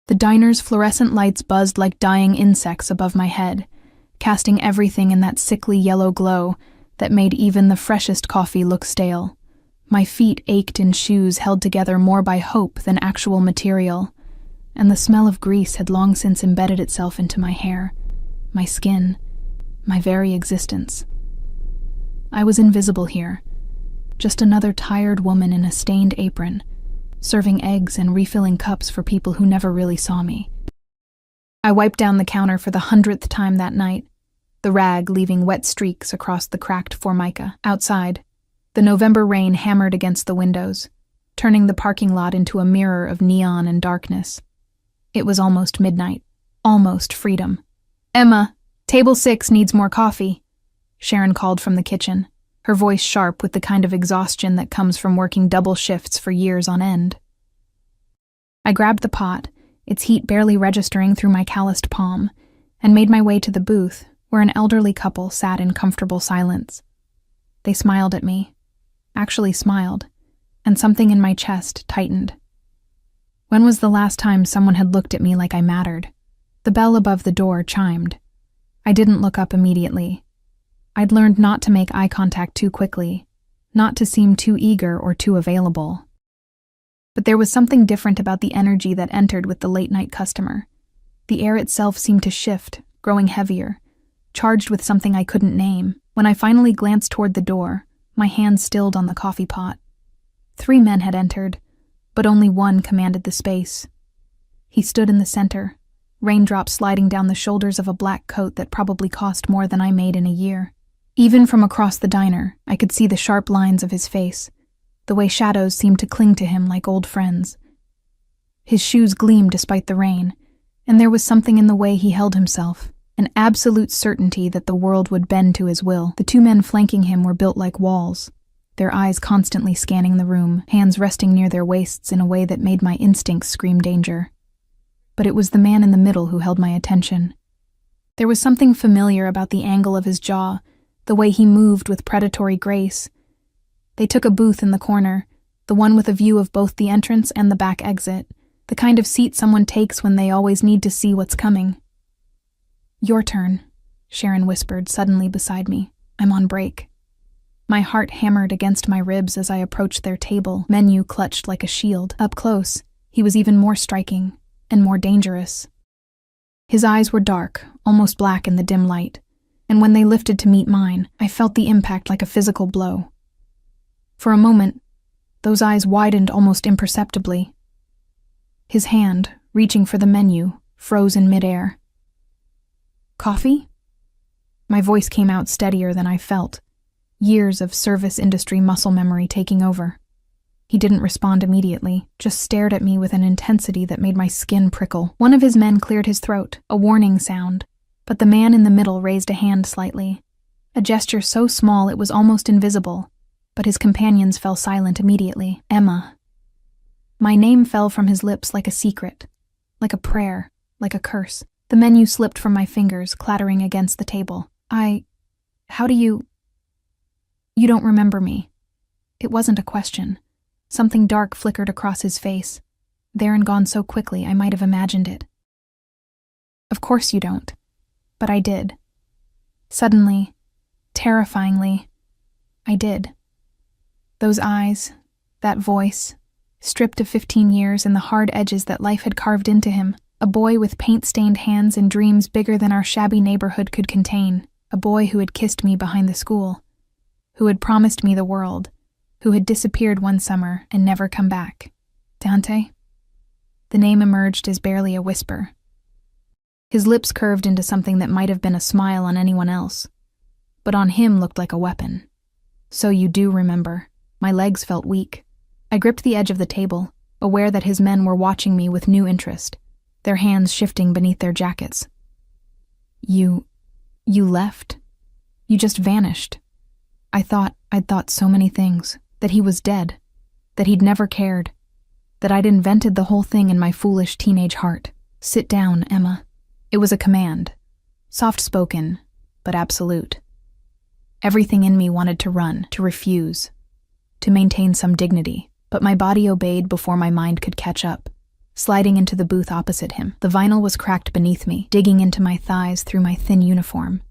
The diner's fluorescent lights buzzed like dying insects above my head, casting everything in that sickly yellow glow that made even the freshest coffee look stale. My feet ached in shoes held together more by hope than actual material, and the smell of grease had long since embedded itself into my hair, my skin, my very existence. I was invisible here, just another tired woman in a stained apron, serving eggs and refilling cups for people who never really saw me. I wiped down the counter for the 100th time that night, the rag leaving wet streaks across the cracked formica. Outside, the November rain hammered against the windows, turning the parking lot into a mirror of neon and darkness. It was almost midnight, almost freedom. "Emma, table 6 needs more coffee," Sharon called from the kitchen, her voice sharp with the kind of exhaustion that comes from working double shifts for years on end. I grabbed the pot, its heat barely registering through my calloused palm, and made my way to the booth where an elderly couple sat in comfortable silence. They smiled at me, actually smiled, and something in my chest tightened. When was the last time someone had looked at me like I mattered? The bell above the door chimed. I didn't look up immediately. I'd learned not to make eye contact too quickly, not to seem too eager or too available. But there was something different about the energy that entered with the late-night customer. The air itself seemed to shift, growing heavier, charged with something I couldn't name. When I finally glanced toward the door, my hand stilled on the coffee pot. 3 men had entered, but only one commanded the space. He stood in the center, raindrops sliding down the shoulders of a black coat that probably cost more than I made in a year. Even from across the diner, I could see the sharp lines of his face, the way shadows seemed to cling to him like old friends. His shoes gleamed despite the rain, and there was something in the way he held himself, an absolute certainty that the world would bend to his will. The 2 men flanking him were built like walls, their eyes constantly scanning the room, hands resting near their waists in a way that made my instincts scream danger. But it was the man in the middle who held my attention. There was something familiar about the angle of his jaw, the way he moved with predatory grace. They took a booth in the corner, the one with a view of both the entrance and the back exit, the kind of seat someone takes when they always need to see what's coming. "Your turn," Sharon whispered suddenly beside me. "I'm on break." My heart hammered against my ribs as I approached their table, menu clutched like a shield. Up close, he was even more striking and more dangerous. His eyes were dark, almost black in the dim light, and when they lifted to meet mine, I felt the impact like a physical blow. For a moment, those eyes widened almost imperceptibly. His hand, reaching for the menu, froze in midair. "Coffee?" My voice came out steadier than I felt, years of service industry muscle memory taking over. He didn't respond immediately, just stared at me with an intensity that made my skin prickle. One of his men cleared his throat, a warning sound, but the man in the middle raised a hand slightly, a gesture so small it was almost invisible, but his companions fell silent immediately. "Emma." My name fell from his lips like a secret, like a prayer, like a curse. The menu slipped from my fingers, clattering against the table. How do you... You don't remember me." It wasn't a question. Something dark flickered across his face, there and gone so quickly I might have imagined it. "Of course you don't." But I did. Suddenly, terrifyingly, I did. Those eyes, that voice, stripped of 15 years and the hard edges that life had carved into him, a boy with paint-stained hands and dreams bigger than our shabby neighborhood could contain, a boy who had kissed me behind the school, who had promised me the world, who had disappeared one summer and never come back. Dante? The name emerged as barely a whisper. His lips curved into something that might have been a smile on anyone else, but on him looked like a weapon. "So you do remember." My legs felt weak. I gripped the edge of the table, aware that his men were watching me with new interest, their hands shifting beneath their jackets. You left? You just vanished." I'd thought so many things, that he was dead, that he'd never cared, that I'd invented the whole thing in my foolish teenage heart. "Sit down, Emma." It was a command, soft-spoken, but absolute. Everything in me wanted to run, to refuse, to maintain some dignity, but my body obeyed before my mind could catch up. sliding into the booth opposite him. The vinyl was cracked beneath me, digging into my thighs through my thin uniform.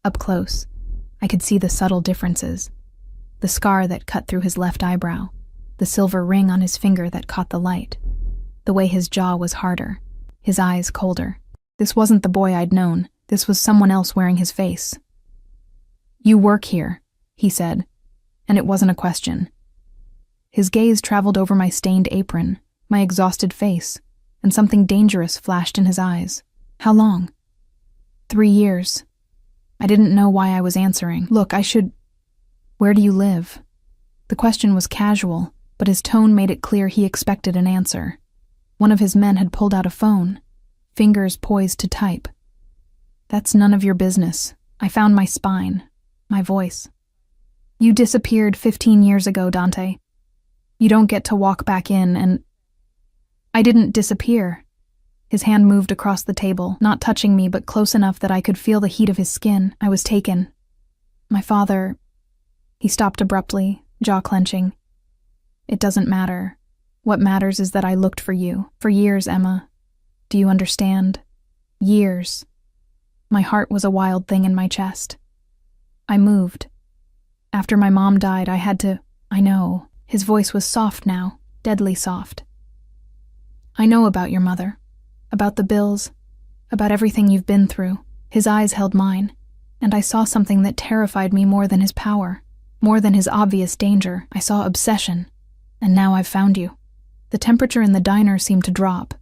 Up close, I could see the subtle differences. The scar that cut through his left eyebrow, the silver ring on his finger that caught the light, the way his jaw was harder, his eyes colder. This wasn't the boy I'd known. This was someone else wearing his face. "You work here," he said, and it wasn't a question. His gaze traveled over my stained apron, my exhausted face, and something dangerous flashed in his eyes. "How long?" 3 years. I didn't know why I was answering. "Look, Where do you live?" The question was casual, but his tone made it clear he expected an answer. One of his men had pulled out a phone, fingers poised to type. "That's none of your business." I found my spine, my voice. "You disappeared 15 years ago, Dante. You don't get to walk back in and—" "I didn't disappear." His hand moved across the table, not touching me but close enough that I could feel the heat of his skin. "I was taken. My father—" He stopped abruptly, jaw clenching. "It doesn't matter. What matters is that I looked for you. For years, Emma. Do you understand? Years." My heart was a wild thing in my chest. "I moved. After my mom died, I had to—" "I know." His voice was soft now, deadly soft. "I know about your mother. About the bills. About everything you've been through." His eyes held mine, and I saw something that terrified me more than his power, more than his obvious danger. I saw obsession. "And now I've found you." The temperature in the diner seemed to drop.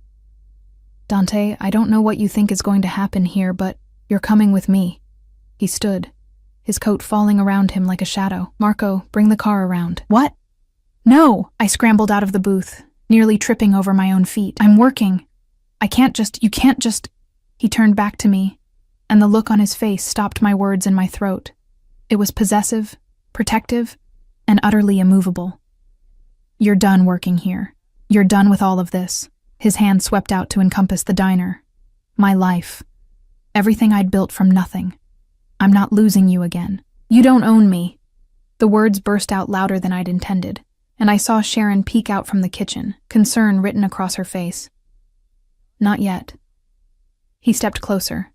"Dante, I don't know what you think is going to happen here, but you're coming with me." He stood, his coat falling around him like a shadow. "Marco, bring the car around." "What?" "No!" I scrambled out of the booth, nearly tripping over my own feet. "I'm working. You can't just—" He turned back to me, and the look on his face stopped my words in my throat. It was possessive, protective, and utterly immovable. "You're done working here. You're done with all of this." His hand swept out to encompass the diner. "My life. Everything I'd built from nothing. I'm not losing you again. You don't own me." The words burst out louder than I'd intended, and I saw Sharon peek out from the kitchen, concern written across her face. "Not yet." He stepped closer,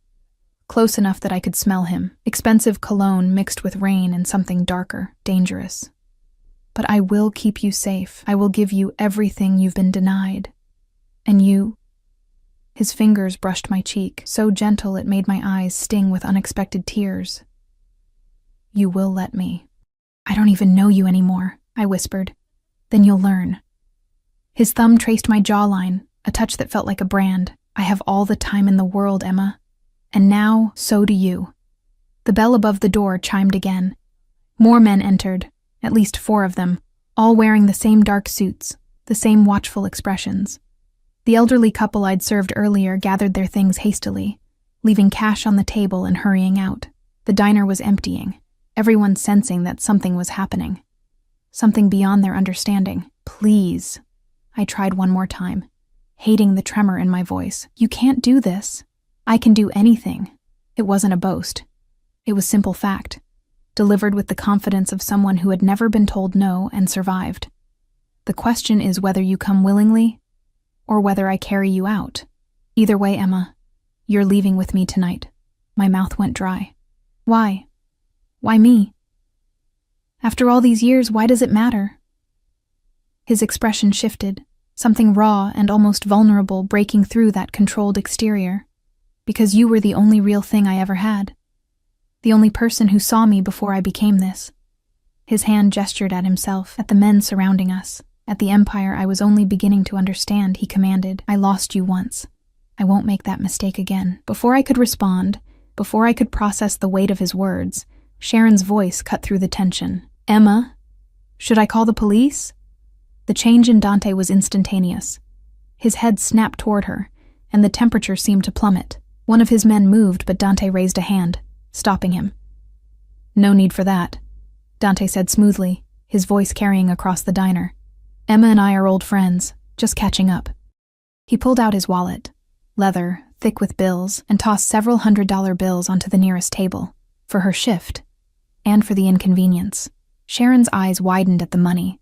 close enough that I could smell him. Expensive cologne mixed with rain and something darker, dangerous. "But I will keep you safe. I will give you everything you've been denied. And you—" His fingers brushed my cheek, so gentle it made my eyes sting with unexpected tears. "You will let me." "I don't even know you anymore," I whispered. "Then you'll learn." His thumb traced my jawline, a touch that felt like a brand. "I have all the time in the world, Emma. And now, so do you." The bell above the door chimed again. More men entered, at least 4 of them, all wearing the same dark suits, the same watchful expressions. The elderly couple I'd served earlier gathered their things hastily, leaving cash on the table and hurrying out. The diner was emptying, everyone sensing that something was happening. Something beyond their understanding. "Please." I tried one more time, hating the tremor in my voice. "You can't do this. I can do anything." It wasn't a boast. It was simple fact, delivered with the confidence of someone who had never been told no and survived. "The question is whether you come willingly, or whether I carry you out. Either way, Emma, you're leaving with me tonight." My mouth went dry. "Why? Why me? After all these years, why does it matter?" His expression shifted, something raw and almost vulnerable breaking through that controlled exterior. "Because you were the only real thing I ever had. The only person who saw me before I became this." His hand gestured at himself, at the men surrounding us, at the empire I was only beginning to understand. He commanded, "I lost you once. I won't make that mistake again." Before I could respond, before I could process the weight of his words, Sharon's voice cut through the tension. "Emma, should I call the police?" The change in Dante was instantaneous. His head snapped toward her, and the temperature seemed to plummet. One of his men moved, but Dante raised a hand, stopping him. "No need for that," Dante said smoothly, his voice carrying across the diner. "Emma and I are old friends, just catching up." He pulled out his wallet, leather, thick with bills, and tossed several $100 bills onto the nearest table, for her shift, and for the inconvenience. Sharon's eyes widened at the money,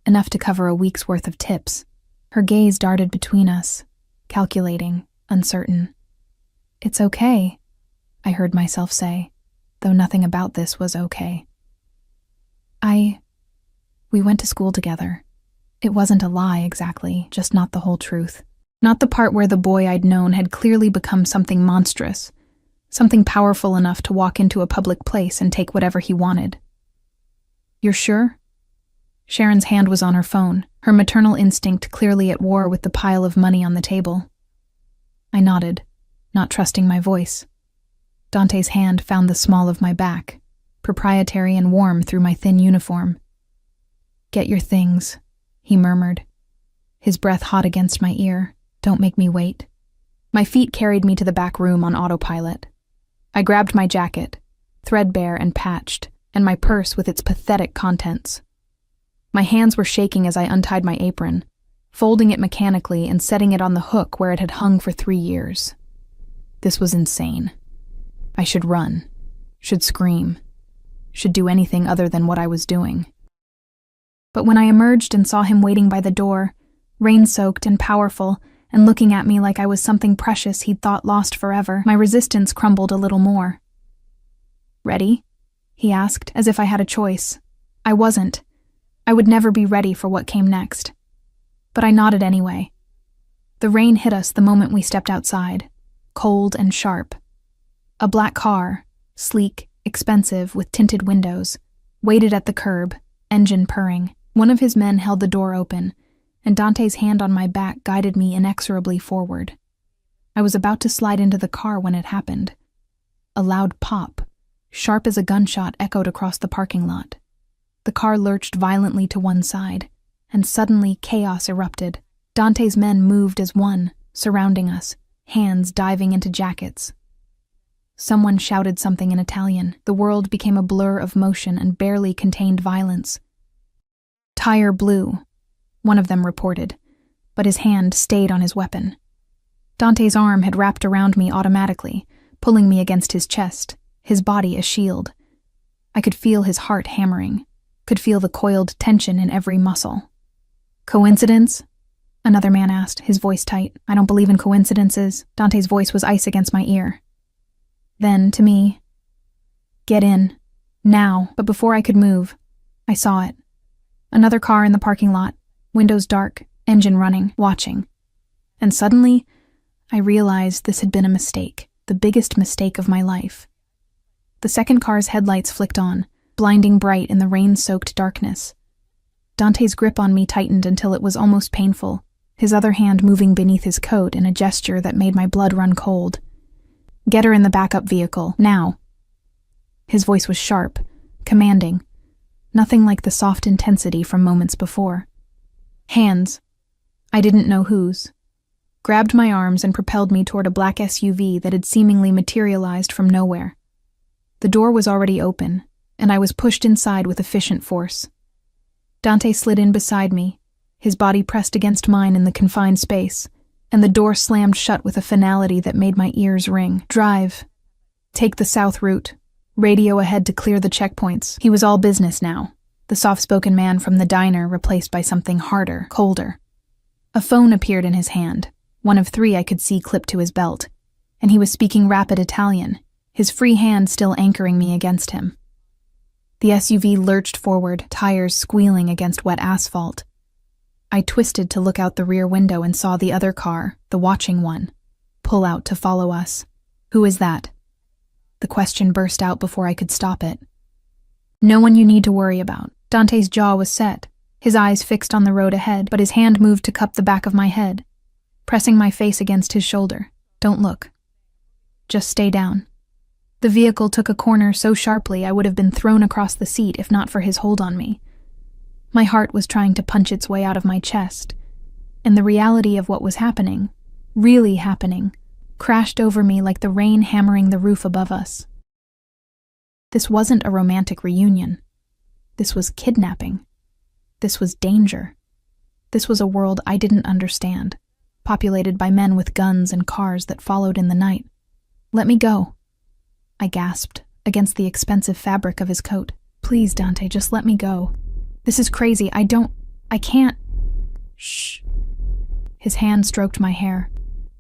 enough to cover a week's worth of tips. Her gaze darted between us, calculating, uncertain. "It's okay," I heard myself say, though nothing about this was okay. We went to school together. It wasn't a lie exactly, just not the whole truth. Not the part where the boy I'd known had clearly become something monstrous, something powerful enough to walk into a public place and take whatever he wanted. "You're sure?" Sharon's hand was on her phone, her maternal instinct clearly at war with the pile of money on the table. I nodded, not trusting my voice. Dante's hand found the small of my back, proprietary and warm through my thin uniform. "Get your things," he murmured, his breath hot against my ear. "Don't make me wait." My feet carried me to the back room on autopilot. I grabbed my jacket, threadbare and patched, and my purse with its pathetic contents. My hands were shaking as I untied my apron, folding it mechanically and setting it on the hook where it had hung for 3 years. This was insane. I should run, should scream, should do anything other than what I was doing. But when I emerged and saw him waiting by the door, rain-soaked and powerful, and looking at me like I was something precious he'd thought lost forever, my resistance crumbled a little more. "Ready?" he asked, as if I had a choice. I wasn't. I would never be ready for what came next. But I nodded anyway. The rain hit us the moment we stepped outside, cold and sharp. A black car, sleek, expensive, with tinted windows, waited at the curb, engine purring. One of his men held the door open, and Dante's hand on my back guided me inexorably forward. I was about to slide into the car when it happened. A loud pop, sharp as a gunshot, echoed across the parking lot. The car lurched violently to one side, and suddenly chaos erupted. Dante's men moved as one, surrounding us, hands diving into jackets. Someone shouted something in Italian. The world became a blur of motion and barely contained violence. "Tire blew," one of them reported, but his hand stayed on his weapon. Dante's arm had wrapped around me automatically, pulling me against his chest, his body a shield. I could feel his heart hammering, could feel the coiled tension in every muscle. "Coincidence?" another man asked, his voice tight. "I don't believe in coincidences." Dante's voice was ice against my ear. Then, to me, "Get in. Now." But before I could move, I saw it. Another car in the parking lot, windows dark, engine running, watching. And suddenly, I realized this had been a mistake, the biggest mistake of my life. The second car's headlights flicked on, blinding bright in the rain-soaked darkness. Dante's grip on me tightened until it was almost painful, his other hand moving beneath his coat in a gesture that made my blood run cold. "Get her in the backup vehicle, now." His voice was sharp, commanding, nothing like the soft intensity from moments before. Hands, I didn't know whose, grabbed my arms and propelled me toward a black SUV that had seemingly materialized from nowhere. The door was already open, and I was pushed inside with efficient force. Dante slid in beside me, his body pressed against mine in the confined space, and the door slammed shut with a finality that made my ears ring. "Drive. Take the south route. Radio ahead to clear the checkpoints." He was all business now, the soft-spoken man from the diner replaced by something harder, colder. A phone appeared in his hand, one of 3 I could see clipped to his belt, and he was speaking rapid Italian, his free hand still anchoring me against him. The SUV lurched forward, tires squealing against wet asphalt. I twisted to look out the rear window and saw the other car, the watching one, pull out to follow us. "Who is that?" The question burst out before I could stop it. "No one you need to worry about." Dante's jaw was set, his eyes fixed on the road ahead, but his hand moved to cup the back of my head, pressing my face against his shoulder. "Don't look. Just stay down." The vehicle took a corner so sharply I would have been thrown across the seat if not for his hold on me. My heart was trying to punch its way out of my chest, and the reality of what was happening, really happening, crashed over me like the rain hammering the roof above us. This wasn't a romantic reunion. This was kidnapping. This was danger. This was a world I didn't understand, populated by men with guns and cars that followed in the night. "Let me go," I gasped against the expensive fabric of his coat. "Please, Dante, just let me go. This is crazy. I can't." "Shh," His hand stroked my hair,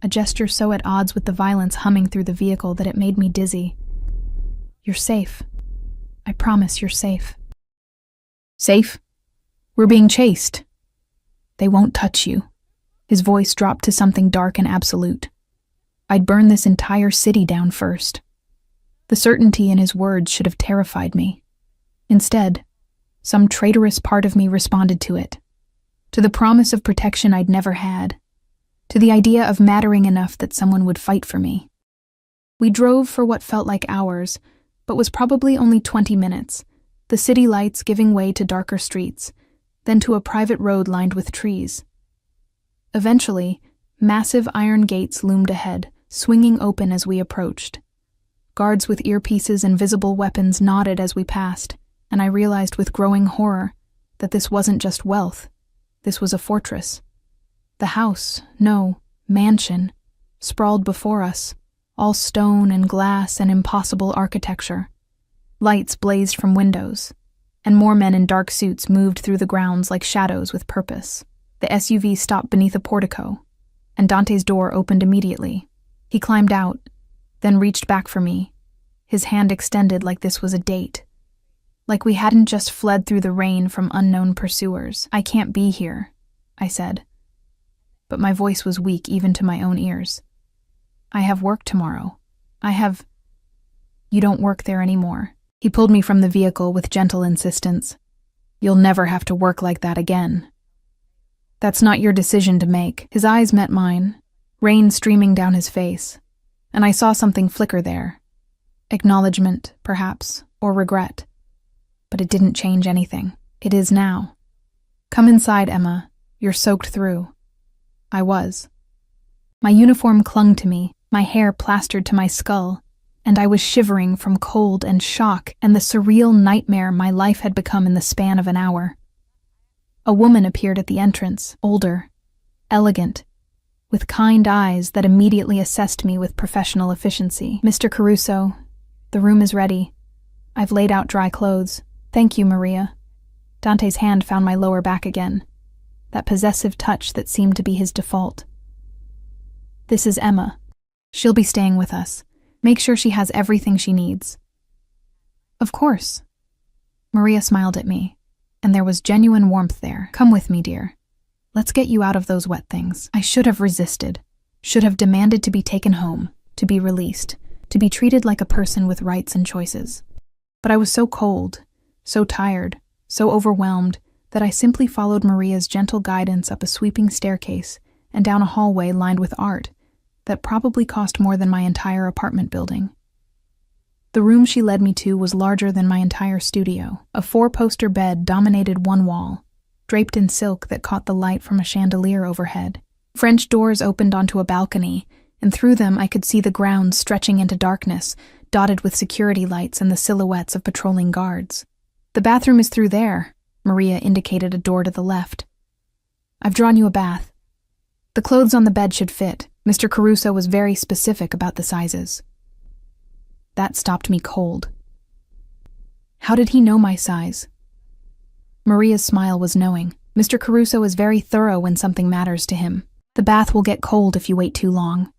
a gesture so at odds with the violence humming through the vehicle that it made me dizzy. "You're safe. I promise you're safe." "Safe? We're being chased." "They won't touch you." His voice dropped to something dark and absolute. "I'd burn this entire city down first." The certainty in his words should have terrified me. Instead, some traitorous part of me responded to it, to the promise of protection I'd never had, to the idea of mattering enough that someone would fight for me. We drove for what felt like hours, but was probably only 20 minutes, the city lights giving way to darker streets, then to a private road lined with trees. Eventually, massive iron gates loomed ahead, swinging open as we approached. Guards with earpieces and visible weapons nodded as we passed, and I realized with growing horror that this wasn't just wealth. This was a fortress. The house, no, mansion, sprawled before us, all stone and glass and impossible architecture. Lights blazed from windows, and more men in dark suits moved through the grounds like shadows with purpose. The SUV stopped beneath a portico, and Dante's door opened immediately. He climbed out, then reached back for me, his hand extended like this was a date. Like we hadn't just fled through the rain from unknown pursuers. "I can't be here," I said. But my voice was weak even to my own ears. "I have work tomorrow. You don't work there anymore." He pulled me from the vehicle with gentle insistence. "You'll never have to work like that again." "That's not your decision to make." His eyes met mine, rain streaming down his face, and I saw something flicker there. Acknowledgement, perhaps, or regret. But it didn't change anything. It is now. "Come inside, Emma. You're soaked through." I was. My uniform clung to me, my hair plastered to my skull, and I was shivering from cold and shock and the surreal nightmare my life had become in the span of an hour. A woman appeared at the entrance, older, elegant, with kind eyes that immediately assessed me with professional efficiency. "Mr. Caruso, the room is ready. I've laid out dry clothes." "Thank you, Maria." Dante's hand found my lower back again, that possessive touch that seemed to be his default. "This is Emma. She'll be staying with us. Make sure she has everything she needs." "Of course." Maria smiled at me, and there was genuine warmth there. "Come with me, dear. Let's get you out of those wet things." I should have resisted, should have demanded to be taken home, to be released, to be treated like a person with rights and choices. But I was so cold, so tired, so overwhelmed, that I simply followed Maria's gentle guidance up a sweeping staircase and down a hallway lined with art that probably cost more than my entire apartment building. The room she led me to was larger than my entire studio. A 4-poster bed dominated one wall, draped in silk that caught the light from a chandelier overhead. French doors opened onto a balcony, and through them I could see the grounds stretching into darkness, dotted with security lights and the silhouettes of patrolling guards. "The bathroom is through there," Maria indicated a door to the left. "I've drawn you a bath. The clothes on the bed should fit. Mr. Caruso was very specific about the sizes." That stopped me cold. How did he know my size? Maria's smile was knowing. "Mr. Caruso is very thorough when something matters to him. The bath will get cold if you wait too long."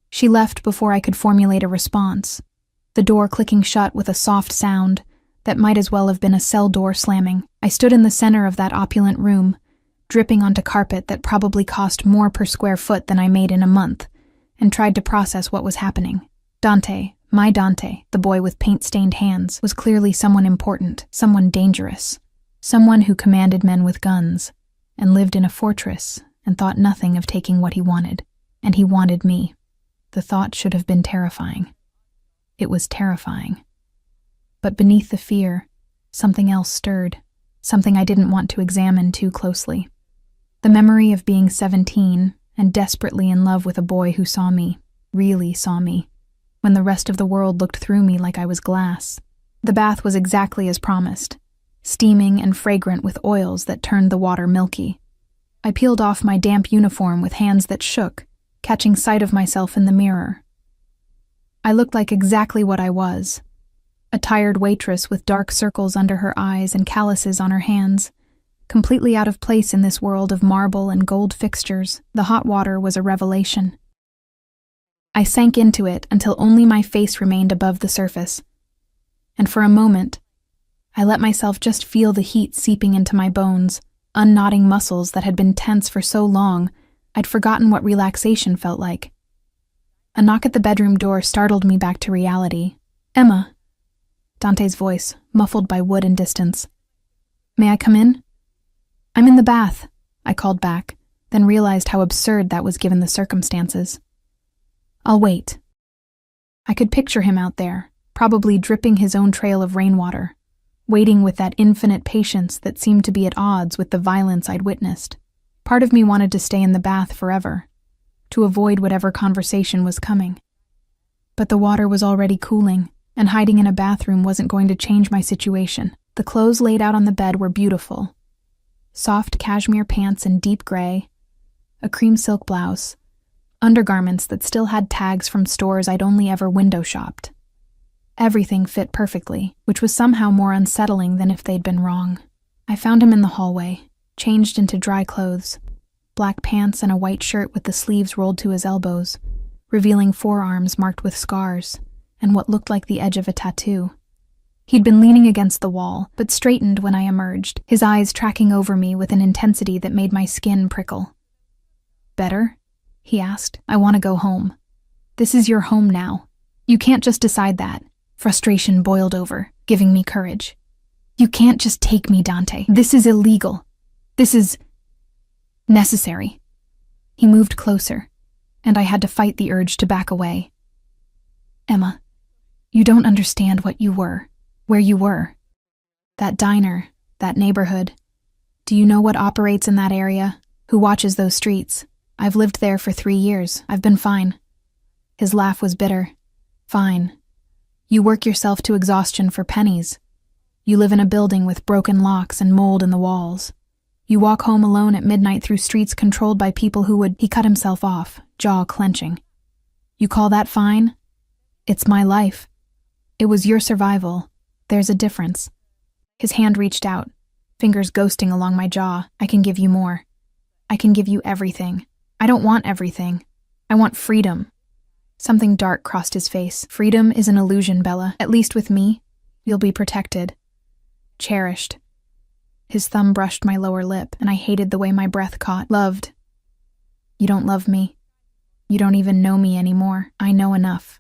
She left before I could formulate a response, the door clicking shut with a soft sound that might as well have been a cell door slamming. I stood in the center of that opulent room, dripping onto carpet that probably cost more per square foot than I made in a month, and tried to process what was happening. Dante, my Dante, the boy with paint-stained hands, was clearly someone important, someone dangerous, someone who commanded men with guns, and lived in a fortress, and thought nothing of taking what he wanted. And he wanted me. The thought should have been terrifying. It was terrifying. But beneath the fear, something else stirred, something I didn't want to examine too closely. The memory of being 17 and desperately in love with a boy who saw me, really saw me, when the rest of the world looked through me like I was glass. The bath was exactly as promised, steaming and fragrant with oils that turned the water milky. I peeled off my damp uniform with hands that shook, catching sight of myself in the mirror. I looked like exactly what I was, a tired waitress with dark circles under her eyes and calluses on her hands, Completely out of place in this world of marble and gold fixtures, the hot water was a revelation. I sank into it until only my face remained above the surface. And for a moment, I let myself just feel the heat seeping into my bones, unknotting muscles that had been tense for so long, I'd forgotten what relaxation felt like. A knock at the bedroom door startled me back to reality. "Emma," Dante's voice, muffled by wood and distance. "May I come in?" "I'm in the bath," I called back, then realized how absurd that was given the circumstances. "I'll wait." I could picture him out there, probably dripping his own trail of rainwater, waiting with that infinite patience that seemed to be at odds with the violence I'd witnessed. Part of me wanted to stay in the bath forever, to avoid whatever conversation was coming. But the water was already cooling, and hiding in a bathroom wasn't going to change my situation. The clothes laid out on the bed were beautiful. Soft cashmere pants in deep gray, a cream silk blouse, undergarments that still had tags from stores I'd only ever window shopped. Everything fit perfectly, which was somehow more unsettling than if they'd been wrong. I found him in the hallway, changed into dry clothes, black pants and a white shirt with the sleeves rolled to his elbows, revealing forearms marked with scars and what looked like the edge of a tattoo. He'd been leaning against the wall, but straightened when I emerged, his eyes tracking over me with an intensity that made my skin prickle. "Better?" he asked. "I want to go home. This is your home now. You can't just decide that." Frustration boiled over, giving me courage. "You can't just take me, Dante. This is illegal. This is necessary." He moved closer, and I had to fight the urge to back away. "Emma, you don't understand what you were, where you were. That diner, that neighborhood. Do you know what operates in that area? Who watches those streets? I've lived there for 3 years. I've been fine." His laugh was bitter. "Fine. You work yourself to exhaustion for pennies. You live in a building with broken locks and mold in the walls. You walk home alone at midnight through streets controlled by people who would—" He cut himself off, jaw clenching. "You call that fine? It's my life. It was your survival. There's a difference." His hand reached out, fingers ghosting along my jaw. "I can give you more. I can give you everything. I don't want everything. I want freedom." Something dark crossed his face. "Freedom is an illusion, Bella. At least with me, you'll be protected. Cherished." His thumb brushed my lower lip, and I hated the way my breath caught. "Loved. You don't love me. You don't even know me anymore. I know enough."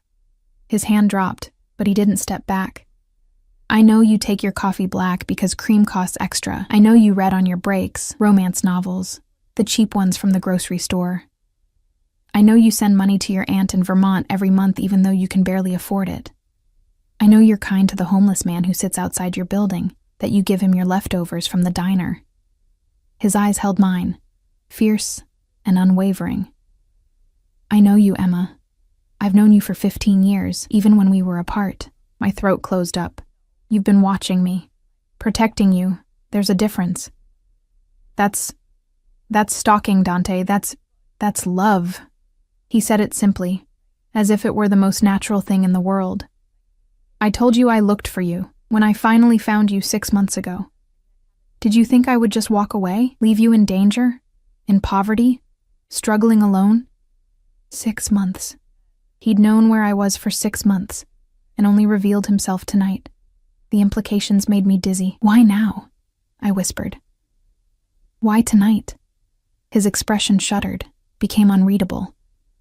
His hand dropped, but he didn't step back. "I know you take your coffee black because cream costs extra. I know you read on your breaks, romance novels, the cheap ones from the grocery store. I know you send money to your aunt in Vermont every month even though you can barely afford it. I know you're kind to the homeless man who sits outside your building, that you give him your leftovers from the diner." His eyes held mine, fierce and unwavering. "I know you, Emma. I've known you for 15 years, even when we were apart." My throat closed up. "You've been watching me, protecting you. There's a difference." That's stalking, Dante. That's love." He said it simply, as if it were the most natural thing in the world. "I told you I looked for you when I finally found you 6 months ago. Did you think I would just walk away, leave you in danger, in poverty, struggling alone?" 6 months. He'd known where I was for 6 months, and only revealed himself tonight. The implications made me dizzy. "Why now?" I whispered. "Why tonight?" His expression shuddered, became unreadable.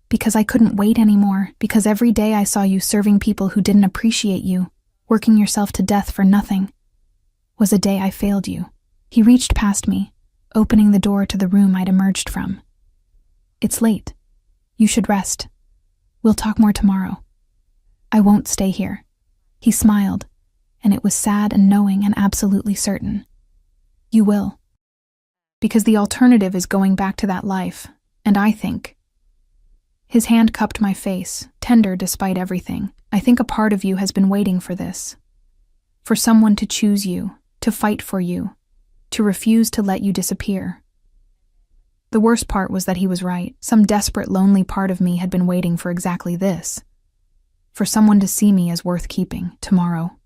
"Because I couldn't wait anymore, because every day I saw you serving people who didn't appreciate you, working yourself to death for nothing, was a day I failed you." He reached past me, opening the door to the room I'd emerged from. "It's late. You should rest. We'll talk more tomorrow. I won't stay here." He smiled, and it was sad and knowing and absolutely certain. "You will. Because the alternative is going back to that life, and I think—" His hand cupped my face, tender despite everything. "I think a part of you has been waiting for this. For someone to choose you, to fight for you, to refuse to let you disappear." The worst part was that he was right. Some desperate, lonely part of me had been waiting for exactly this. For someone to see me as worth keeping. "Tomorrow,"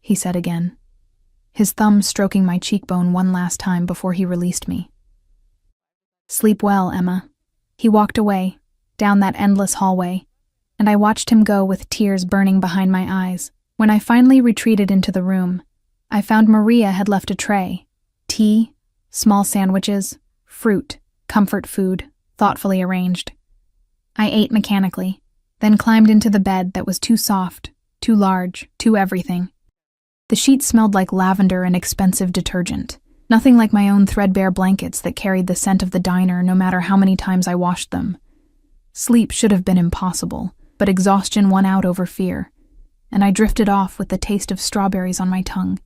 he said again. his thumb stroking my cheekbone one last time before he released me. "Sleep well, Emma." He walked away, down that endless hallway, and I watched him go with tears burning behind my eyes. When I finally retreated into the room, I found Maria had left a tray. Tea, small sandwiches, fruit, comfort food, thoughtfully arranged. I ate mechanically, then climbed into the bed that was too soft, too large, too everything. The sheets smelled like lavender and expensive detergent, nothing like my own threadbare blankets that carried the scent of the diner no matter how many times I washed them. Sleep should have been impossible, but exhaustion won out over fear, and I drifted off with the taste of strawberries on my tongue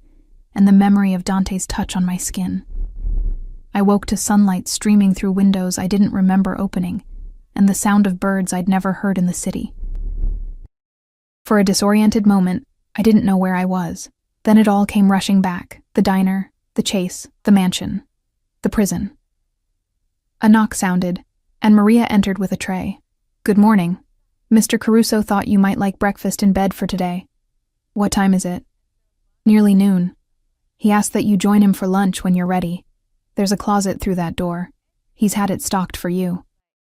and the memory of Dante's touch on my skin. I woke to sunlight streaming through windows I didn't remember opening, and the sound of birds I'd never heard in the city. For a disoriented moment, I didn't know where I was. Then it all came rushing back: the diner, the chase, the mansion, the prison. A knock sounded, and Maria entered with a tray. "Good morning. Mr. Caruso thought you might like breakfast in bed for today." "What time is it?" "Nearly noon. He asked that you join him for lunch when you're ready. There's a closet through that door. He's had it stocked for you."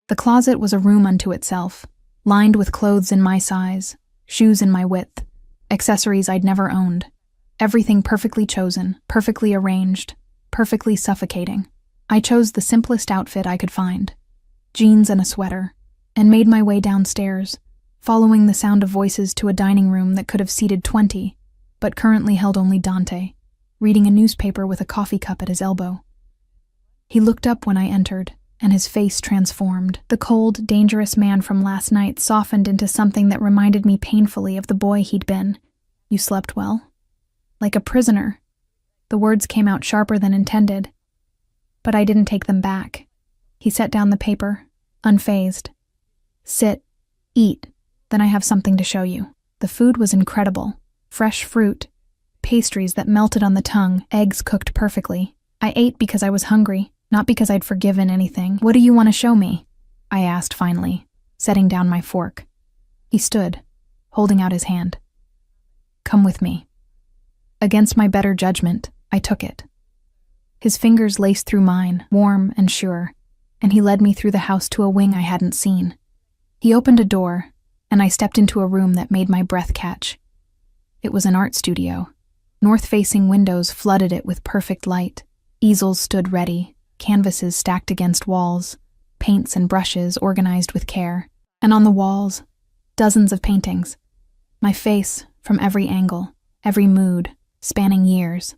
The closet was a room unto itself, lined with clothes in my size, shoes in my width, accessories I'd never owned. Everything perfectly chosen, perfectly arranged, perfectly suffocating. I chose the simplest outfit I could find, jeans and a sweater, and made my way downstairs, following the sound of voices to a dining room that could have seated 20, but currently held only Dante, reading a newspaper with a coffee cup at his elbow. He looked up when I entered, and his face transformed. The cold, dangerous man from last night softened into something that reminded me painfully of the boy he'd been. "You slept well?" "Like a prisoner." The words came out sharper than intended, but I didn't take them back. He set down the paper, unfazed. "Sit, eat, then I have something to show you." The food was incredible. Fresh fruit, pastries that melted on the tongue, eggs cooked perfectly. I ate because I was hungry, not because I'd forgiven anything. "What do you want to show me?" I asked finally, setting down my fork. He stood, holding out his hand. "Come with me." Against my better judgment, I took it. His fingers laced through mine, warm and sure, and he led me through the house to a wing I hadn't seen. He opened a door, and I stepped into a room that made my breath catch. It was an art studio. North-facing windows flooded it with perfect light. Easels stood ready, canvases stacked against walls, paints and brushes organized with care, and on the walls, dozens of paintings. My face, from every angle, every mood, spanning years.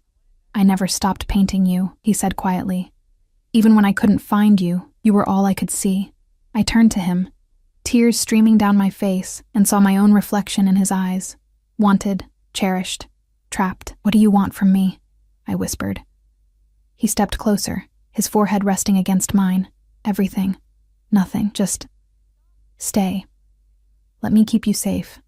"I never stopped painting you," he said quietly. "Even when I couldn't find you, you were all I could see." I turned to him, tears streaming down my face, and saw my own reflection in his eyes. Wanted, cherished, trapped. "What do you want from me?" I whispered. He stepped closer, his forehead resting against mine. "Everything. Nothing. Just stay. Let me keep you safe.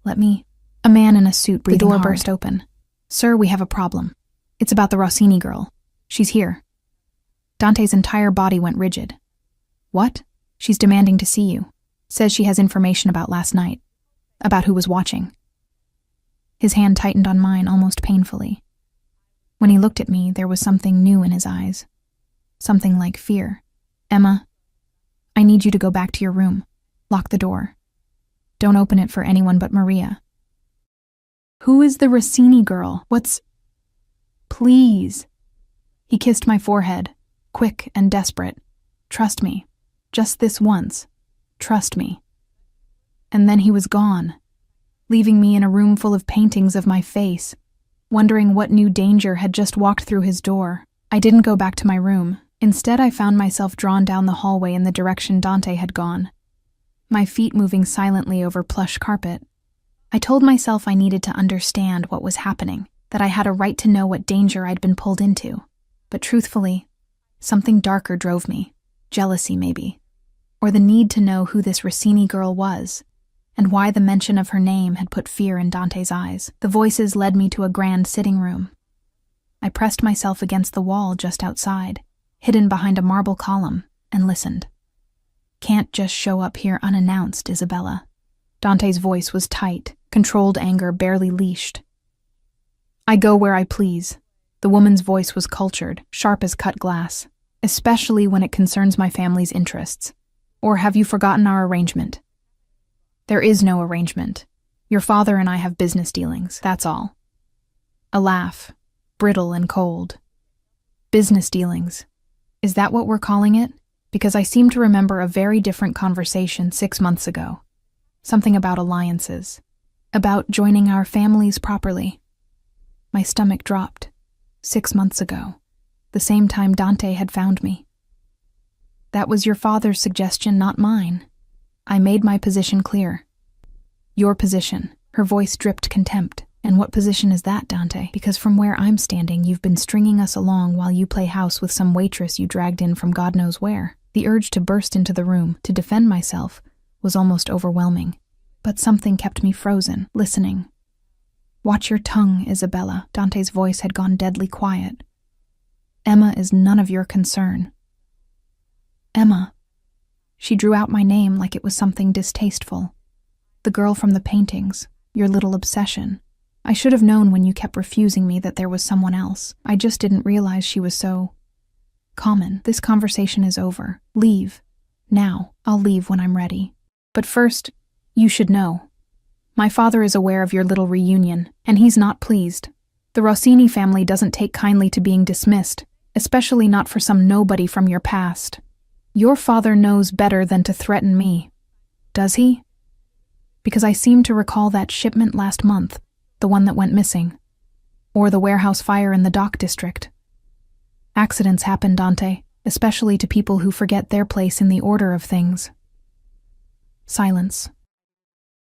Let me—" A man in a suit breathing hard. The door burst open. "Sir, we have a problem. It's about the Rossini girl. She's here." Dante's entire body went rigid. "What?" "She's demanding to see you. Says she has information about last night. About who was watching." His hand tightened on mine almost painfully. When he looked at me, there was something new in his eyes. Something like fear. "Emma, I need you to go back to your room. Lock the door. Don't open it for anyone but Maria." "Who is the Rossini girl? What's—" "Please." He kissed my forehead, quick and desperate. "Trust me. Just this once. Trust me." And then he was gone, leaving me in a room full of paintings of my face, wondering what new danger had just walked through his door. I didn't go back to my room. Instead, I found myself drawn down the hallway in the direction Dante had gone, my feet moving silently over plush carpet. I told myself I needed to understand what was happening, that I had a right to know what danger I'd been pulled into. But truthfully, something darker drove me. Jealousy, maybe. Or the need to know who this Rossini girl was, and why the mention of her name had put fear in Dante's eyes. The voices led me to a grand sitting room. I pressed myself against the wall just outside, hidden behind a marble column, and listened. "Can't just show up here unannounced, Isabella." Dante's voice was tight, controlled anger barely leashed. I go where I please. The woman's voice was cultured, sharp as cut glass, especially when it concerns my family's interests. Or have you forgotten our arrangement? There is no arrangement. Your father and I have business dealings, that's all. A laugh, brittle and cold. Business dealings. Is that what we're calling it? Because I seem to remember a very different conversation 6 months ago. Something about alliances. About joining our families properly. My stomach dropped. 6 months ago. The same time Dante had found me. That was your father's suggestion, not mine. I made my position clear. Your position. Her voice dripped contempt. And what position is that, Dante? Because from where I'm standing, you've been stringing us along while you play house with some waitress you dragged in from God knows where. The urge to burst into the room, to defend myself, was almost overwhelming. But something kept me frozen, listening. Watch your tongue, Isabella. Dante's voice had gone deadly quiet. Emma is none of your concern. Emma. She drew out my name like it was something distasteful. The girl from the paintings, your little obsession. I should have known when you kept refusing me that there was someone else. I just didn't realize she was so common. This conversation is over. Leave. Now. I'll leave when I'm ready. But first, you should know. My father is aware of your little reunion, and he's not pleased. The Rossini family doesn't take kindly to being dismissed, especially not for some nobody from your past. Your father knows better than to threaten me. Does he? Because I seem to recall that shipment last month, the one that went missing, or the warehouse fire in the dock district. Accidents happen, Dante, especially to people who forget their place in the order of things. Silence.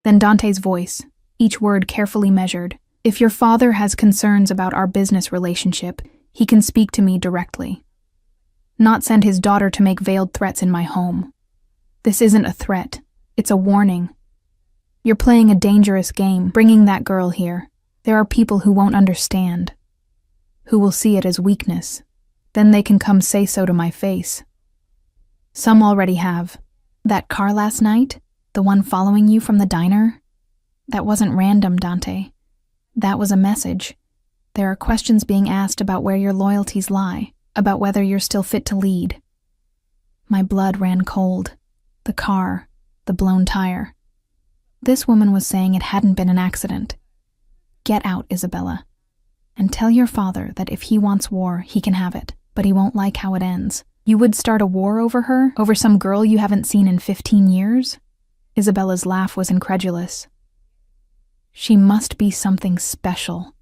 Then Dante's voice, each word carefully measured. If your father has concerns about our business relationship, he can speak to me directly. Not send his daughter to make veiled threats in my home. This isn't a threat, it's a warning. You're playing a dangerous game, bringing that girl here. There are people who won't understand, who will see it as weakness. Then they can come say so to my face. Some already have. That car last night, the one following you from the diner, that wasn't random, Dante. That was a message. There are questions being asked about where your loyalties lie, about whether you're still fit to lead. My blood ran cold. The car, the blown tire. This woman was saying it hadn't been an accident. Get out, Isabella. And tell your father that if he wants war, he can have it, but he won't like how it ends. You would start a war over her? Over some girl you haven't seen in 15 years? Isabella's laugh was incredulous. She must be something special.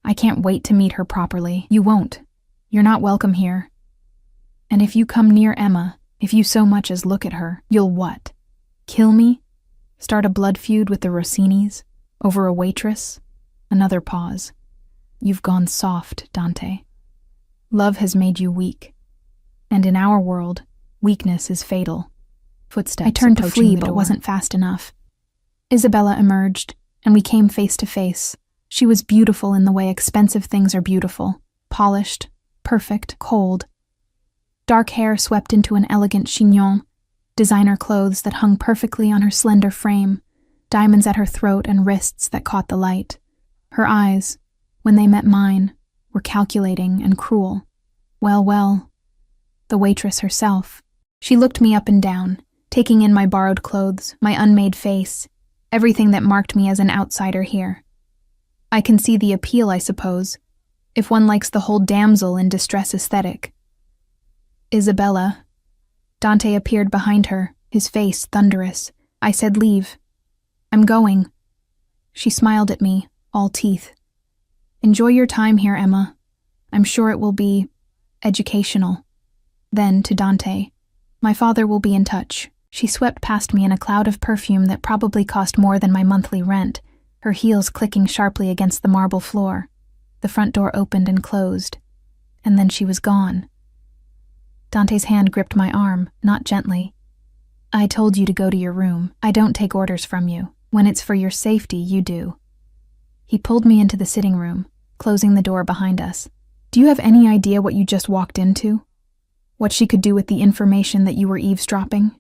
I can't wait to meet her properly. You won't. You're not welcome here. And if you come near Emma, if you so much as look at her, you'll what? Kill me? Start a blood feud with the Rossinis? Over a waitress? Another pause. You've gone soft, Dante. Love has made you weak. And in our world, weakness is fatal. Footsteps. I turned to flee but wasn't fast enough. Isabella emerged, and we came face to face. She was beautiful in the way expensive things are beautiful. Polished, perfect, cold. Dark hair swept into an elegant chignon, designer clothes that hung perfectly on her slender frame, diamonds at her throat and wrists that caught the light. Her eyes, when they met mine, were calculating and cruel. Well, the waitress herself. She looked me up and down, taking in my borrowed clothes, my unmade face, everything that marked me as an outsider here. I can see the appeal, I suppose, if one likes the whole damsel in distress aesthetic. Isabella. Dante appeared behind her, his face thunderous. I said, leave. I'm going. She smiled at me, all teeth. Enjoy your time here, Emma. I'm sure it will be educational. Then, to Dante, my father will be in touch. She swept past me in a cloud of perfume that probably cost more than my monthly rent, her heels clicking sharply against the marble floor. The front door opened and closed, and then she was gone. Dante's hand gripped my arm, not gently. I told you to go to your room. I don't take orders from you. When it's for your safety, you do. He pulled me into the sitting room, closing the door behind us. Do you have any idea what you just walked into? What she could do with the information that you were eavesdropping?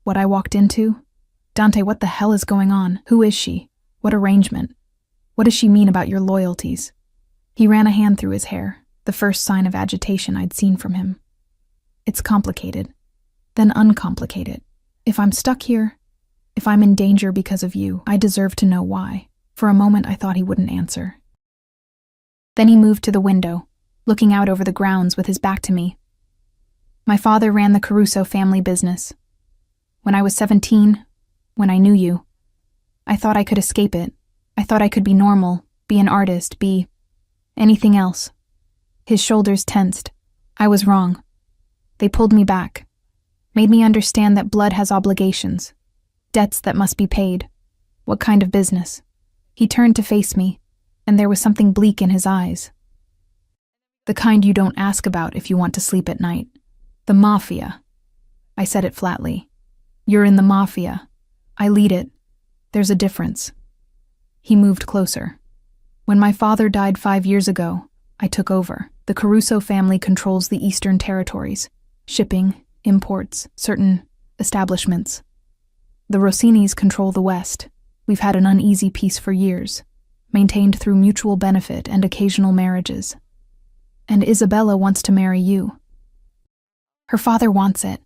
What I walked into? Dante, what the hell is going on? Who is she? What arrangement? What does she mean about your loyalties? He ran a hand through his hair, the first sign of agitation I'd seen from him. It's complicated, then uncomplicated. If I'm stuck here, if I'm in danger because of you, I deserve to know why. For a moment I thought he wouldn't answer. Then he moved to the window, looking out over the grounds with his back to me. My father ran the Caruso family business. When I was 17, when I knew you, I thought I could escape it. I thought I could be normal, be an artist, be anything else. His shoulders tensed. I was wrong. They pulled me back, made me understand that blood has obligations, debts that must be paid. What kind of business? He turned to face me, and there was something bleak in his eyes. The kind you don't ask about if you want to sleep at night. The Mafia. I said it flatly. You're in the Mafia. I lead it. There's a difference. He moved closer. When my father died 5 years ago, I took over. The Caruso family controls the Eastern Territories, shipping, imports, certain establishments. The Rossinis control the West. We've had an uneasy peace for years, maintained through mutual benefit and occasional marriages. And Isabella wants to marry you. Her father wants it.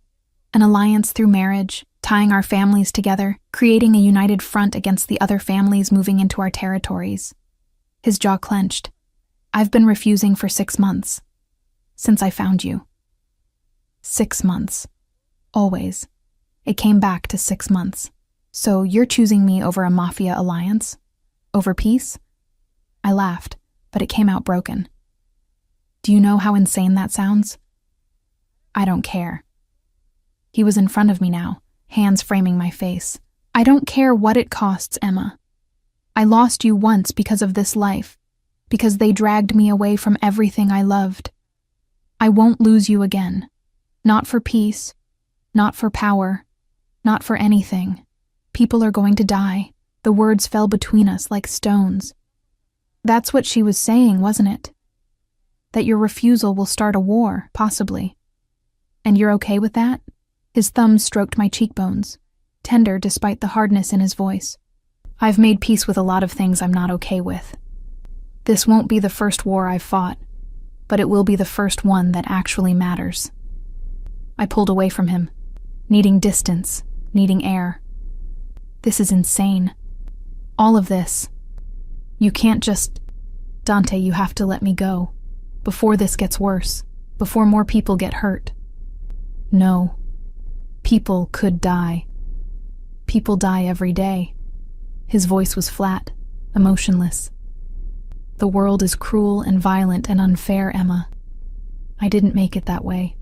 An alliance through marriage, tying our families together, creating a united front against the other families moving into our territories. His jaw clenched. I've been refusing for 6 months. Since I found you. 6 months. Always. It came back to 6 months. So you're choosing me over a Mafia alliance? Over peace? I laughed, but it came out broken. Do you know how insane that sounds? I don't care. He was in front of me now, hands framing my face. I don't care what it costs, Emma. I lost you once because of this life, because they dragged me away from everything I loved. I won't lose you again. Not for peace, not for power, not for anything. People are going to die. The words fell between us like stones. That's what she was saying, wasn't it? That your refusal will start a war, possibly. And you're okay with that? His thumbs stroked my cheekbones, tender despite the hardness in his voice. I've made peace with a lot of things I'm not okay with. This won't be the first war I've fought, but it will be the first one that actually matters. I pulled away from him, needing distance, needing air. This is insane. All of this. You can't just... Dante, you have to let me go. Before this gets worse. Before more people get hurt. No. People could die. People die every day. His voice was flat, emotionless. The world is cruel and violent and unfair, Emma. I didn't make it that way.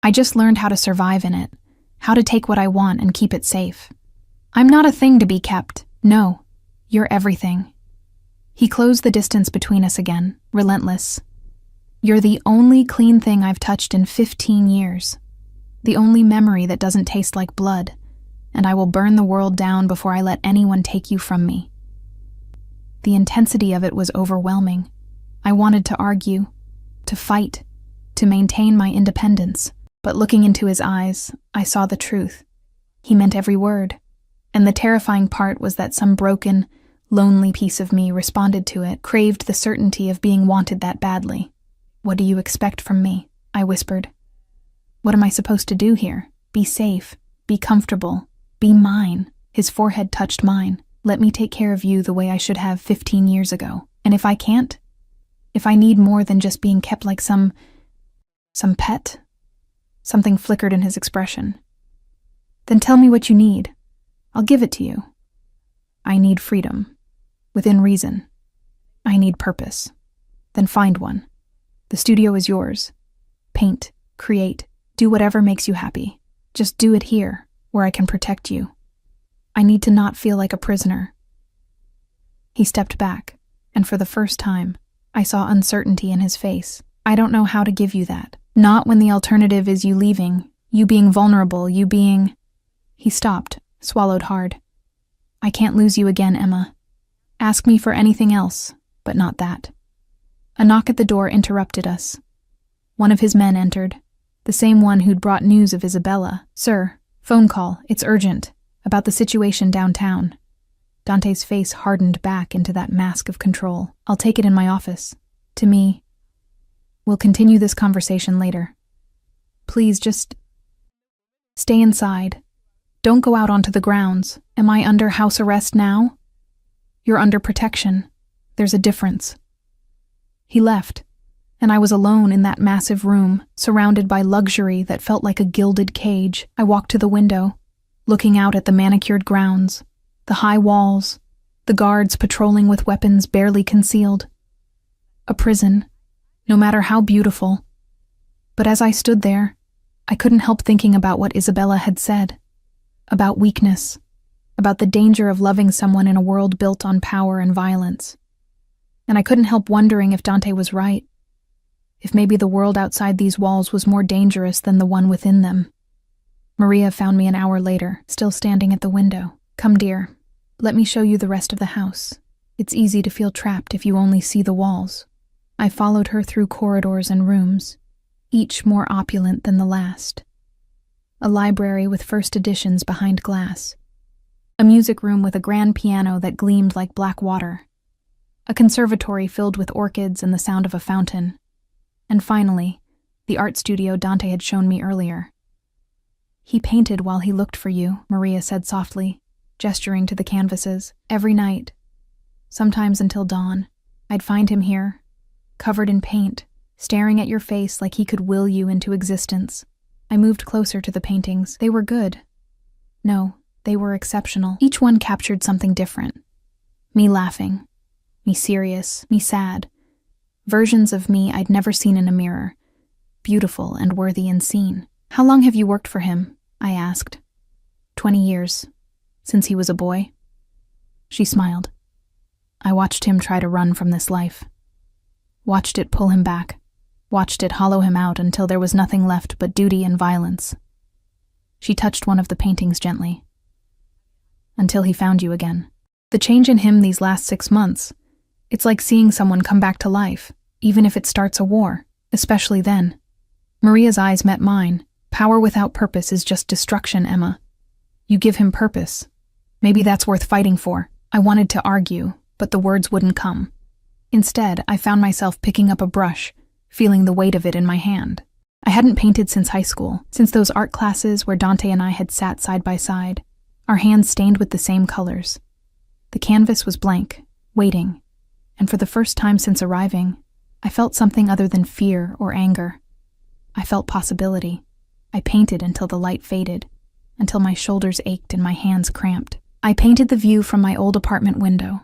I just learned how to survive in it, how to take what I want and keep it safe. I'm not a thing to be kept. No, you're everything. He closed the distance between us again, relentless. You're the only clean thing I've touched in 15 years. The only memory that doesn't taste like blood, and I will burn the world down before I let anyone take you from me. The intensity of it was overwhelming. I wanted to argue, to fight, to maintain my independence, but looking into his eyes, I saw the truth. He meant every word, and the terrifying part was that some broken, lonely piece of me responded to it, craved the certainty of being wanted that badly. What do you expect from me? I whispered. What am I supposed to do here? Be safe, be comfortable, be mine. His forehead touched mine. Let me take care of you the way I should have 15 years ago. And if I can't? If I need more than just being kept like some pet? Something flickered in his expression. Then tell me what you need. I'll give it to you. I need freedom. Within reason. I need purpose. Then find one. The studio is yours. Paint, create, do whatever makes you happy. Just do it here, where I can protect you. I need to not feel like a prisoner. He stepped back, and for the first time, I saw uncertainty in his face. I don't know how to give you that. Not when the alternative is you leaving, you being vulnerable, you being... He stopped, swallowed hard. I can't lose you again, Emma. Ask me for anything else, but not that. A knock at the door interrupted us. One of his men entered, the same one who'd brought news of Isabella. Sir, phone call, it's urgent, about the situation downtown. Dante's face hardened back into that mask of control. I'll take it in my office. To me, "We'll continue this conversation later. Please just stay inside. Don't go out onto the grounds. Am I under house arrest now? You're under protection. There's a difference." He left, and I was alone in that massive room, surrounded by luxury that felt like a gilded cage. I walked to the window, looking out at the manicured grounds, the high walls, the guards patrolling with weapons barely concealed. A prison, no matter how beautiful. But as I stood there, I couldn't help thinking about what Isabella had said, about weakness, about the danger of loving someone in a world built on power and violence. And I couldn't help wondering if Dante was right, if maybe the world outside these walls was more dangerous than the one within them. Maria found me an hour later, still standing at the window. "Come, dear, let me show you the rest of the house. It's easy to feel trapped if you only see the walls." I followed her through corridors and rooms, each more opulent than the last. A library with first editions behind glass. A music room with a grand piano that gleamed like black water. A conservatory filled with orchids and the sound of a fountain. And finally, the art studio Dante had shown me earlier. "He painted while he looked for you," Maria said softly, gesturing to the canvases. "Every night, sometimes until dawn, I'd find him here, covered in paint, staring at your face like he could will you into existence." I moved closer to the paintings. They were good. No, they were exceptional. Each one captured something different. Me laughing, me serious, me sad. Versions of me I'd never seen in a mirror, beautiful and worthy and seen. "How long have you worked for him?" I asked. 20 years, since he was a boy." She smiled. "I watched him try to run from this life. Watched it pull him back. Watched it hollow him out until there was nothing left but duty and violence." She touched one of the paintings gently. "Until he found you again. The change in him these last 6 months, it's like seeing someone come back to life, even if it starts a war, especially then." Maria's eyes met mine. "Power without purpose is just destruction, Emma. You give him purpose. Maybe that's worth fighting for." I wanted to argue, but the words wouldn't come. Instead, I found myself picking up a brush, feeling the weight of it in my hand. I hadn't painted since high school, since those art classes where Dante and I had sat side by side, our hands stained with the same colors. The canvas was blank, waiting, and for the first time since arriving, I felt something other than fear or anger. I felt possibility. I painted until the light faded, until my shoulders ached and my hands cramped. I painted the view from my old apartment window,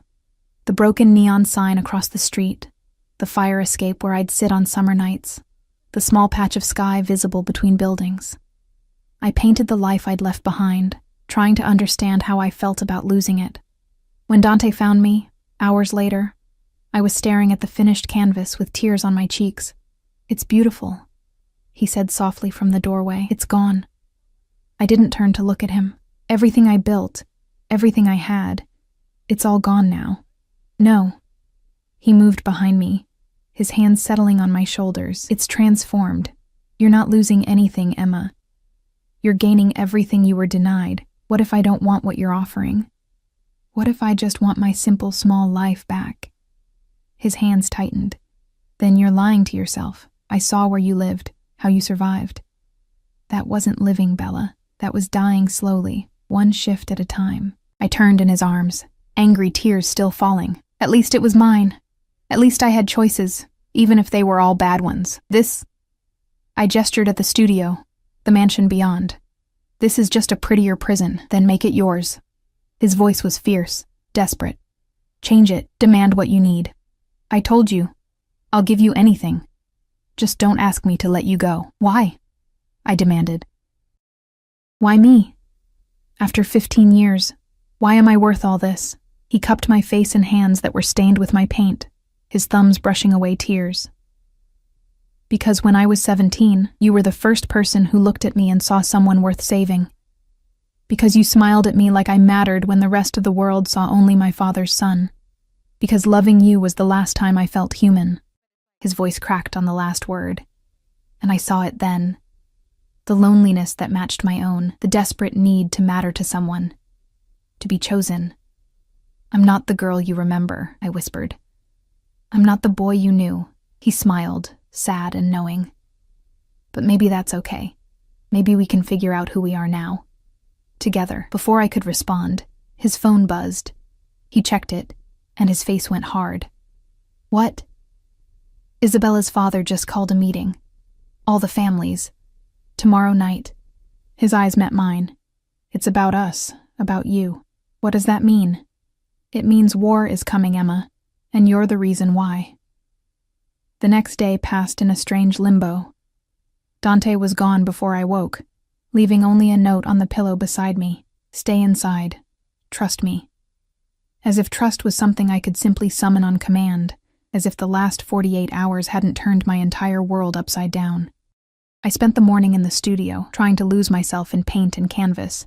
the broken neon sign across the street, the fire escape where I'd sit on summer nights, the small patch of sky visible between buildings. I painted the life I'd left behind, trying to understand how I felt about losing it. When Dante found me, hours later, I was staring at the finished canvas with tears on my cheeks. "It's beautiful," he said softly from the doorway. "It's gone." I didn't turn to look at him. Everything I built, everything I had, it's all gone now. "No." He moved behind me, his hands settling on my shoulders. "It's transformed. You're not losing anything, Emma. You're gaining everything you were denied. What if I don't want what you're offering? What if I just want my simple, small life back?" His hands tightened. "Then you're lying to yourself. I saw where you lived, how you survived." "That wasn't living, Bella. That was dying slowly, one shift at a time." I turned in his arms, angry tears still falling. At least it was mine. At least I had choices, even if they were all bad ones. I gestured at the studio, the mansion beyond. "This is just a prettier prison, then make it yours." His voice was fierce, desperate. "Change it, demand what you need. I told you, I'll give you anything. Just don't ask me to let you go." "Why?" I demanded. "Why me? After 15 years, why am I worth all this?" He cupped my face and hands that were stained with my paint, his thumbs brushing away tears. "Because when I was 17, you were the first person who looked at me and saw someone worth saving. Because you smiled at me like I mattered when the rest of the world saw only my father's son. Because loving you was the last time I felt human." His voice cracked on the last word, and I saw it then. The loneliness that matched my own, the desperate need to matter to someone, to be chosen. "I'm not the girl you remember," I whispered. "I'm not the boy you knew. He smiled, sad and knowing. But maybe that's okay. Maybe we can figure out who we are now. Together. Before I could respond, his phone buzzed. He checked it, and his face went hard. What? Isabella's father just called a meeting. All the families. Tomorrow night. His eyes met mine. It's about us, about you. What does that mean? It means war is coming, Emma, and you're the reason why. The next day passed in a strange limbo. Dante was gone before I woke, leaving only a note on the pillow beside me. Stay inside. Trust me. As if trust was something I could simply summon on command, as if the last 48 hours hadn't turned my entire world upside down. I spent the morning in the studio, trying to lose myself in paint and canvas,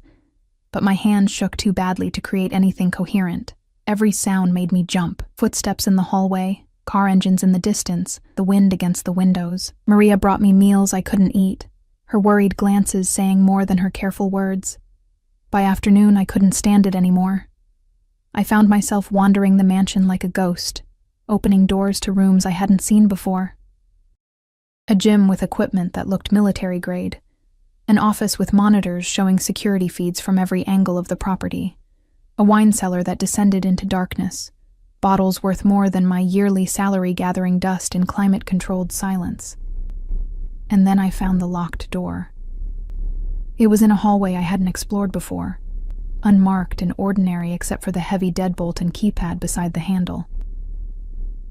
but my hands shook too badly to create anything coherent. Every sound made me jump. Footsteps in the hallway, car engines in the distance, the wind against the windows. Maria brought me meals I couldn't eat, her worried glances saying more than her careful words. By afternoon, I couldn't stand it anymore. I found myself wandering the mansion like a ghost, opening doors to rooms I hadn't seen before. A gym with equipment that looked military grade. An office with monitors showing security feeds from every angle of the property. A wine cellar that descended into darkness. Bottles worth more than my yearly salary gathering dust in climate-controlled silence. And then I found the locked door. It was in a hallway I hadn't explored before, unmarked and ordinary except for the heavy deadbolt and keypad beside the handle.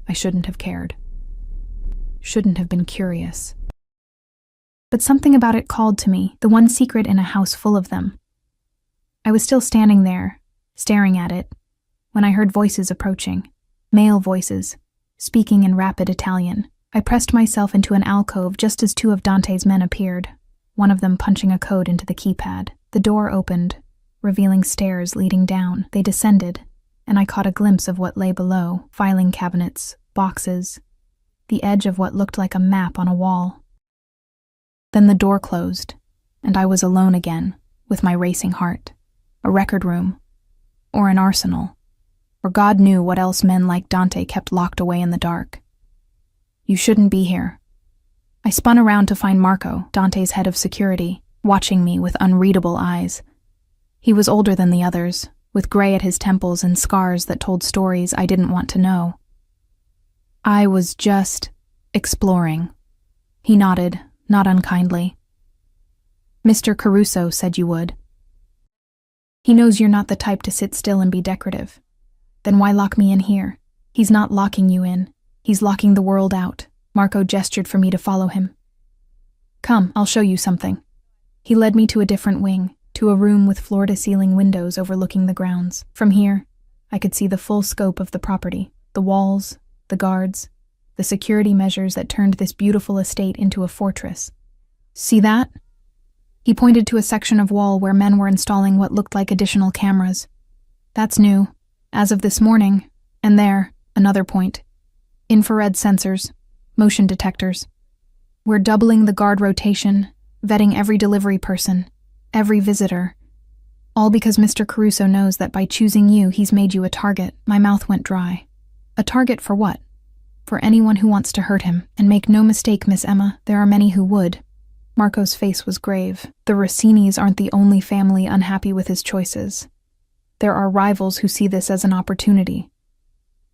I shouldn't have cared. Shouldn't have been curious. But something about it called to me, the one secret in a house full of them. I was still standing there, staring at it, when I heard voices approaching, male voices, speaking in rapid Italian. I pressed myself into an alcove just as two of Dante's men appeared, one of them punching a code into the keypad. The door opened, revealing stairs leading down. They descended, and I caught a glimpse of what lay below, filing cabinets, boxes, the edge of what looked like a map on a wall. Then the door closed, and I was alone again, with my racing heart. A record room, or an arsenal, or God knew what else men like Dante kept locked away in the dark. You shouldn't be here. I spun around to find Marco, Dante's head of security, watching me with unreadable eyes. He was older than the others, with gray at his temples and scars that told stories I didn't want to know. I was just exploring. He nodded, not unkindly. Mr. Caruso said you would. He knows you're not the type to sit still and be decorative. Then why lock me in here? He's not locking you in. He's locking the world out. Marco gestured for me to follow him. Come, I'll show you something. He led me to a different wing, to a room with floor-to-ceiling windows overlooking the grounds. From here, I could see the full scope of the property, the walls, the guards, the security measures that turned this beautiful estate into a fortress. See that? He pointed to a section of wall where men were installing what looked like additional cameras. That's new, as of this morning, and there, another point. Infrared sensors, motion detectors. We're doubling the guard rotation, vetting every delivery person, every visitor. All because Mr. Caruso knows that by choosing you, he's made you a target. My mouth went dry. A target for what? For anyone who wants to hurt him. And make no mistake, Miss Emma, there are many who would. Marco's face was grave. The Rossinis aren't the only family unhappy with his choices. There are rivals who see this as an opportunity.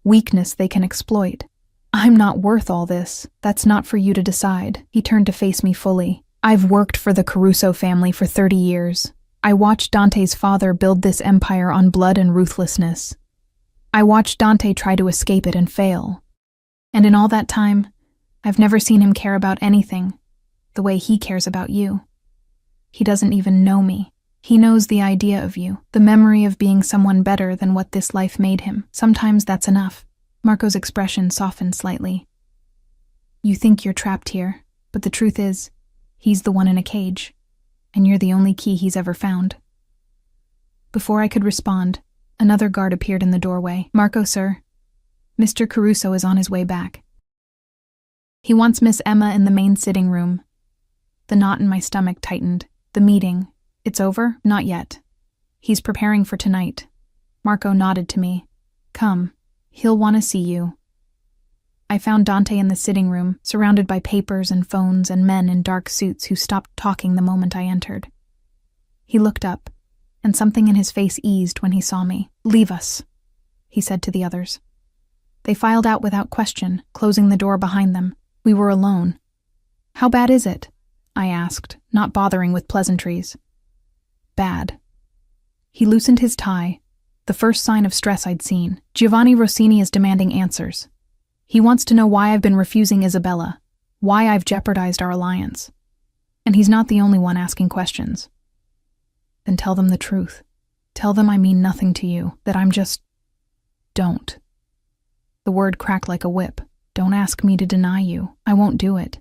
Weakness they can exploit. I'm not worth all this. That's not for you to decide. He turned to face me fully. I've worked for the Caruso family for 30 years. I watched Dante's father build this empire on blood and ruthlessness. I watched Dante try to escape it and fail. And in all that time, I've never seen him care about anything the way he cares about you. He doesn't even know me. He knows the idea of you, the memory of being someone better than what this life made him. Sometimes that's enough. Marco's expression softened slightly. You think you're trapped here, but the truth is, he's the one in a cage, and you're the only key he's ever found. Before I could respond, another guard appeared in the doorway. Marco, sir. Mr. Caruso is on his way back. He wants Miss Emma in the main sitting room. The knot in my stomach tightened. The meeting. It's over? Not yet. He's preparing for tonight. Marco nodded to me. Come. He'll want to see you. I found Dante in the sitting room, surrounded by papers and phones and men in dark suits who stopped talking the moment I entered. He looked up, and something in his face eased when he saw me. "Leave us," he said to the others. They filed out without question, closing the door behind them. We were alone. "How bad is it?" I asked, not bothering with pleasantries. "Bad." He loosened his tie, the first sign of stress I'd seen. "Giovanni Rossini is demanding answers. He wants to know why I've been refusing Isabella, why I've jeopardized our alliance. And he's not the only one asking questions." "Then tell them the truth. Tell them I mean nothing to you, that I'm just... Don't." The word cracked like a whip. "Don't ask me to deny you. I won't do it.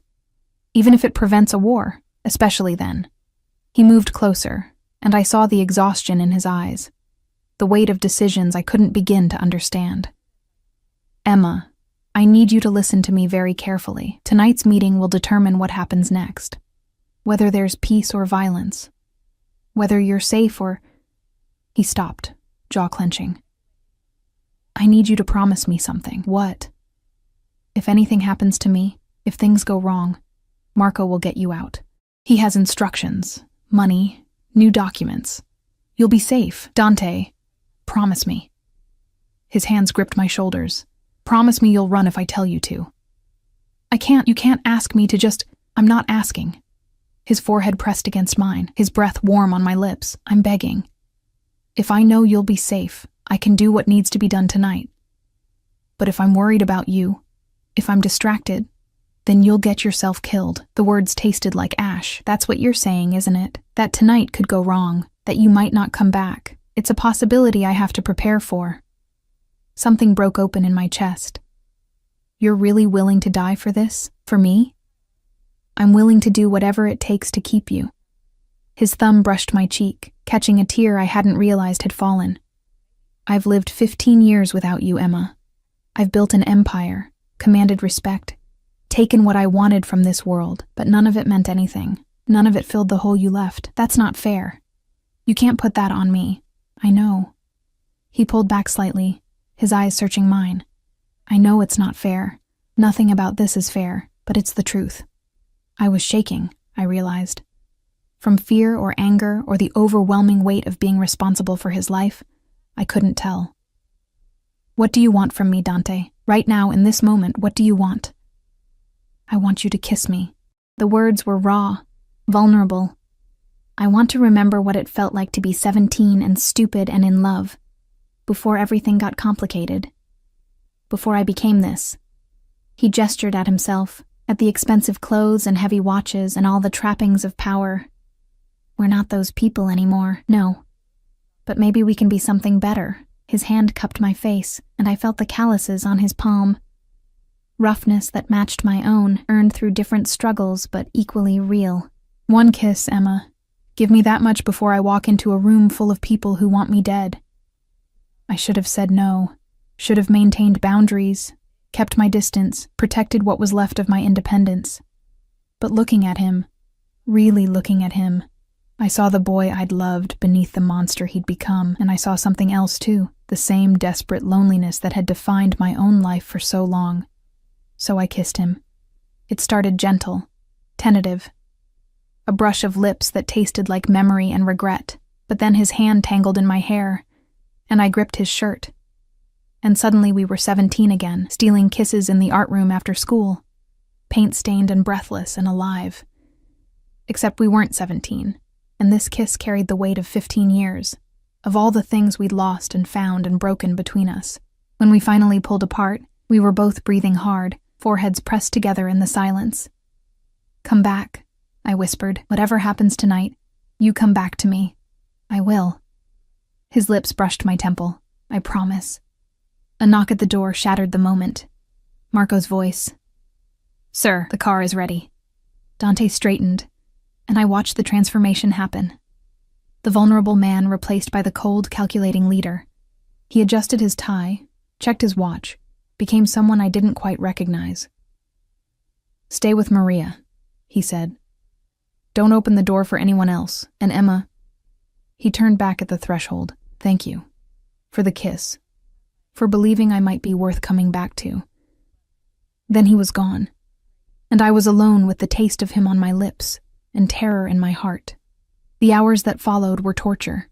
Even if it prevents a war, especially then." He moved closer, and I saw the exhaustion in his eyes, the weight of decisions I couldn't begin to understand. "Emma, I need you to listen to me very carefully. Tonight's meeting will determine what happens next. Whether there's peace or violence. Whether you're safe or..." He stopped, jaw clenching. "I need you to promise me something." "What?" "If anything happens to me, if things go wrong, Marco will get you out. He has instructions, money, new documents. You'll be safe. Dante, promise me." His hands gripped my shoulders. "Promise me you'll run if I tell you to." "I can't. You can't ask me to just..." "I'm not asking." His forehead pressed against mine, his breath warm on my lips. "I'm begging. If I know you'll be safe, I can do what needs to be done tonight. But if I'm worried about you, if I'm distracted, then you'll get yourself killed." The words tasted like ash. "That's what you're saying, isn't it? That tonight could go wrong, that you might not come back. It's a possibility I have to prepare for." Something broke open in my chest. "You're really willing to die for this? For me?" "I'm willing to do whatever it takes to keep you." His thumb brushed my cheek, catching a tear I hadn't realized had fallen. "I've lived 15 years without you, Emma. I've built an empire, commanded respect, taken what I wanted from this world, but none of it meant anything. None of it filled the hole you left. That's not fair. You can't put that on me." "I know." He pulled back slightly, his eyes searching mine. "I know it's not fair. Nothing about this is fair, but it's the truth." I was shaking, I realized. From fear or anger or the overwhelming weight of being responsible for his life, I couldn't tell. "What do you want from me, Dante? Right now, in this moment, what do you want?" "I want you to kiss me." The words were raw, vulnerable. "I want to remember what it felt like to be 17 and stupid and in love, before everything got complicated. Before I became this." He gestured at himself, at the expensive clothes and heavy watches and all the trappings of power. "We're not those people anymore, no. But maybe we can be something better." His hand cupped my face, and I felt the calluses on his palm. Roughness that matched my own, earned through different struggles but equally real. "One kiss, Emma. Give me that much before I walk into a room full of people who want me dead." I should have said no, should have maintained boundaries, kept my distance, protected what was left of my independence. But looking at him, really looking at him, I saw the boy I'd loved beneath the monster he'd become, and I saw something else too, the same desperate loneliness that had defined my own life for so long. So I kissed him. It started gentle, tentative. A brush of lips that tasted like memory and regret, but then his hand tangled in my hair, and I gripped his shirt. And suddenly we were 17 again, stealing kisses in the art room after school, paint-stained and breathless and alive. Except we weren't 17, and this kiss carried the weight of 15 years, of all the things we'd lost and found and broken between us. When we finally pulled apart, we were both breathing hard, foreheads pressed together in the silence. "Come back," I whispered. "Whatever happens tonight, you come back to me." "I will." His lips brushed my temple. "I promise." A knock at the door shattered the moment. Marco's voice. "Sir, the car is ready." Dante straightened, and I watched the transformation happen. The vulnerable man replaced by the cold, calculating leader. He adjusted his tie, checked his watch, became someone I didn't quite recognize. "Stay with Maria," he said. "Don't open the door for anyone else, and Emma..." He turned back at the threshold. "Thank you. For the kiss. For believing I might be worth coming back to." Then he was gone, and I was alone with the taste of him on my lips and terror in my heart. The hours that followed were torture.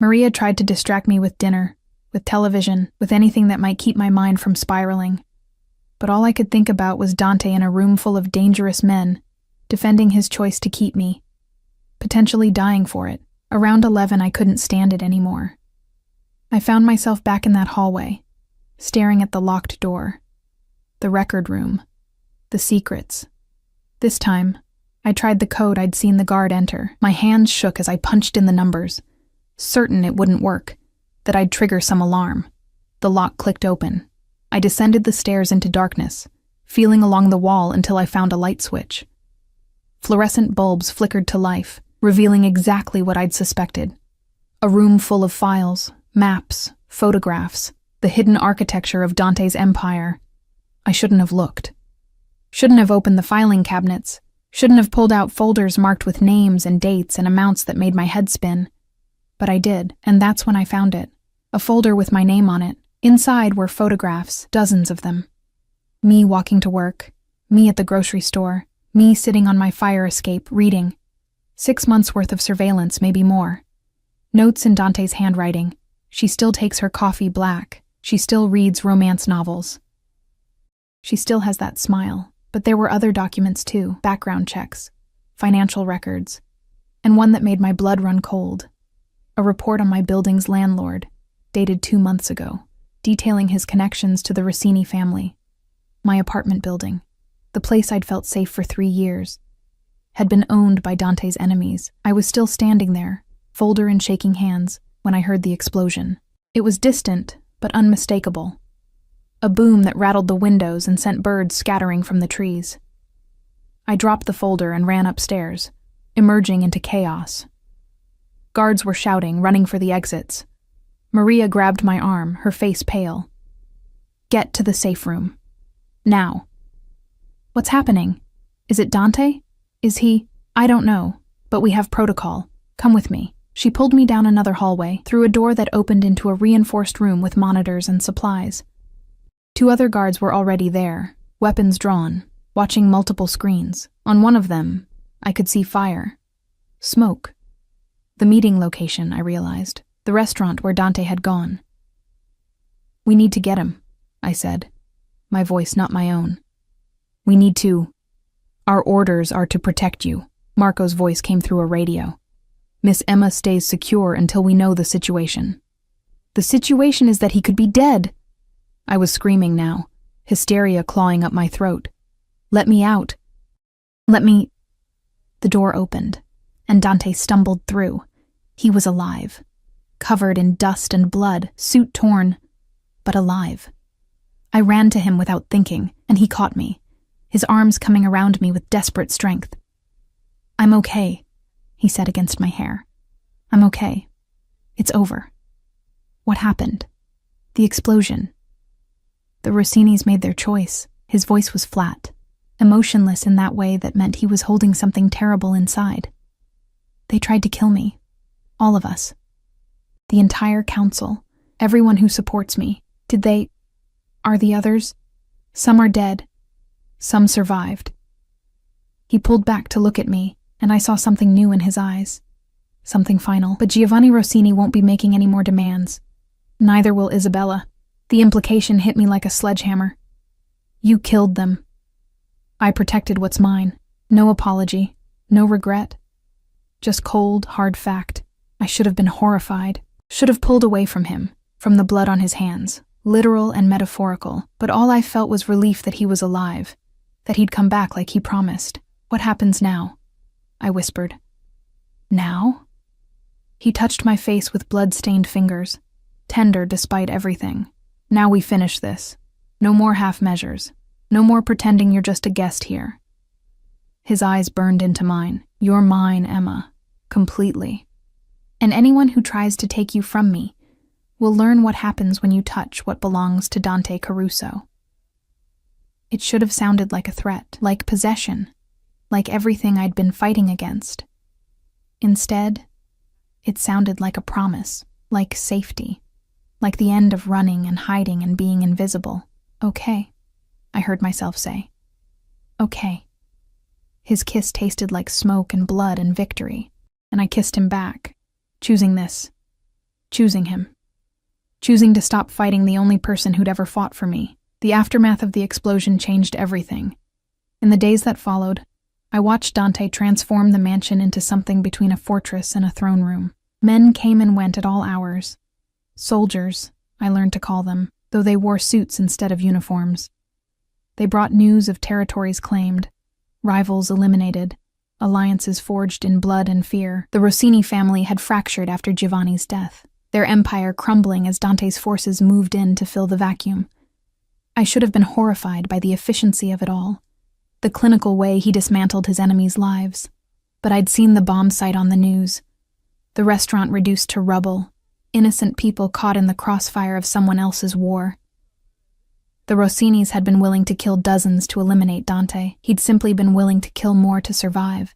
Maria tried to distract me with dinner, with television, with anything that might keep my mind from spiraling. But all I could think about was Dante in a room full of dangerous men, defending his choice to keep me, potentially dying for it. Around 11, I couldn't stand it anymore. I found myself back in that hallway, staring at the locked door, the record room, the secrets. This time, I tried the code I'd seen the guard enter. My hands shook as I punched in the numbers, certain it wouldn't work, that I'd trigger some alarm. The lock clicked open. I descended the stairs into darkness, feeling along the wall until I found a light switch. Fluorescent bulbs flickered to life, revealing exactly what I'd suspected. A room full of files, maps, photographs, the hidden architecture of Dante's empire. I shouldn't have looked. Shouldn't have opened the filing cabinets. Shouldn't have pulled out folders marked with names and dates and amounts that made my head spin. But I did, and that's when I found it. A folder with my name on it. Inside were photographs, dozens of them. Me walking to work, me at the grocery store, me sitting on my fire escape, reading. 6 months worth of surveillance, maybe more. Notes in Dante's handwriting. She still takes her coffee black. She still reads romance novels. She still has that smile. But there were other documents too, background checks, financial records, and one that made my blood run cold. A report on my building's landlord, dated 2 months ago, detailing his connections to the Rossini family. My apartment building, the place I'd felt safe for 3 years, had been owned by Dante's enemies. I was still standing there, folder in shaking hands, when I heard the explosion. It was distant, but unmistakable. A boom that rattled the windows and sent birds scattering from the trees. I dropped the folder and ran upstairs, emerging into chaos. Guards were shouting, running for the exits. Maria grabbed my arm, her face pale. "Get to the safe room. Now." "What's happening? Is it Dante? Is he?" "I don't know, but we have protocol. Come with me." She pulled me down another hallway, through a door that opened into a reinforced room with monitors and supplies. 2 other guards were already there, weapons drawn, watching multiple screens. On one of them, I could see fire. Smoke. The meeting location, I realized. The restaurant where Dante had gone. "We need to get him," I said, my voice not my own. "We need to. Our orders are to protect you." Marco's voice came through a radio. "Miss Emma stays secure until we know the situation." "The situation is that he could be dead." I was screaming now, hysteria clawing up my throat. "Let me out. Let me—" The door opened, and Dante stumbled through. He was alive, covered in dust and blood, suit torn, but alive. I ran to him without thinking, and he caught me, his arms coming around me with desperate strength. "I'm okay," he said against my hair. "I'm okay. It's over." "What happened?" "The explosion. The Rossinis made their choice." His voice was flat, emotionless in that way that meant he was holding something terrible inside. "They tried to kill me. All of us. The entire council. Everyone who supports me. Did they? Are the others? Some are dead. Some survived." He pulled back to look at me, and I saw something new in his eyes. Something final. "But Giovanni Rossini won't be making any more demands. Neither will Isabella." The implication hit me like a sledgehammer. "You killed them." I protected what's mine. No apology, no regret. Just cold, hard fact. I should have been horrified. Should have pulled away from him, from the blood on his hands, literal and metaphorical. But all I felt was relief that he was alive, that he'd come back like he promised. "What happens now?" I whispered. "Now?" He touched my face with blood-stained fingers, tender despite everything. "Now we finish this. No more half measures. No more pretending you're just a guest here." His eyes burned into mine. "You're mine, Emma. Completely. And anyone who tries to take you from me will learn what happens when you touch what belongs to Dante Caruso." It should have sounded like a threat, like possession, like everything I'd been fighting against. Instead, it sounded like a promise, like safety. Like the end of running and hiding and being invisible. "Okay, I heard myself say. Okay. His kiss tasted like smoke and blood and victory, and I kissed him back, choosing this, choosing him, choosing to stop fighting the only person who'd ever fought for me. The aftermath of the explosion changed everything. In the days that followed, I watched Dante transform the mansion into something between a fortress and a throne room. Men came and went at all hours. Soldiers, I learned to call them, though they wore suits instead of uniforms. They brought news of territories claimed, rivals eliminated, alliances forged in blood and fear. The Rossini family had fractured after Giovanni's death, their empire crumbling as Dante's forces moved in to fill the vacuum. I should have been horrified by the efficiency of it all, the clinical way he dismantled his enemies' lives. But I'd seen the bomb site on the news, the restaurant reduced to rubble, innocent people caught in the crossfire of someone else's war. The Rossinis had been willing to kill dozens to eliminate Dante. He'd simply been willing to kill more to survive.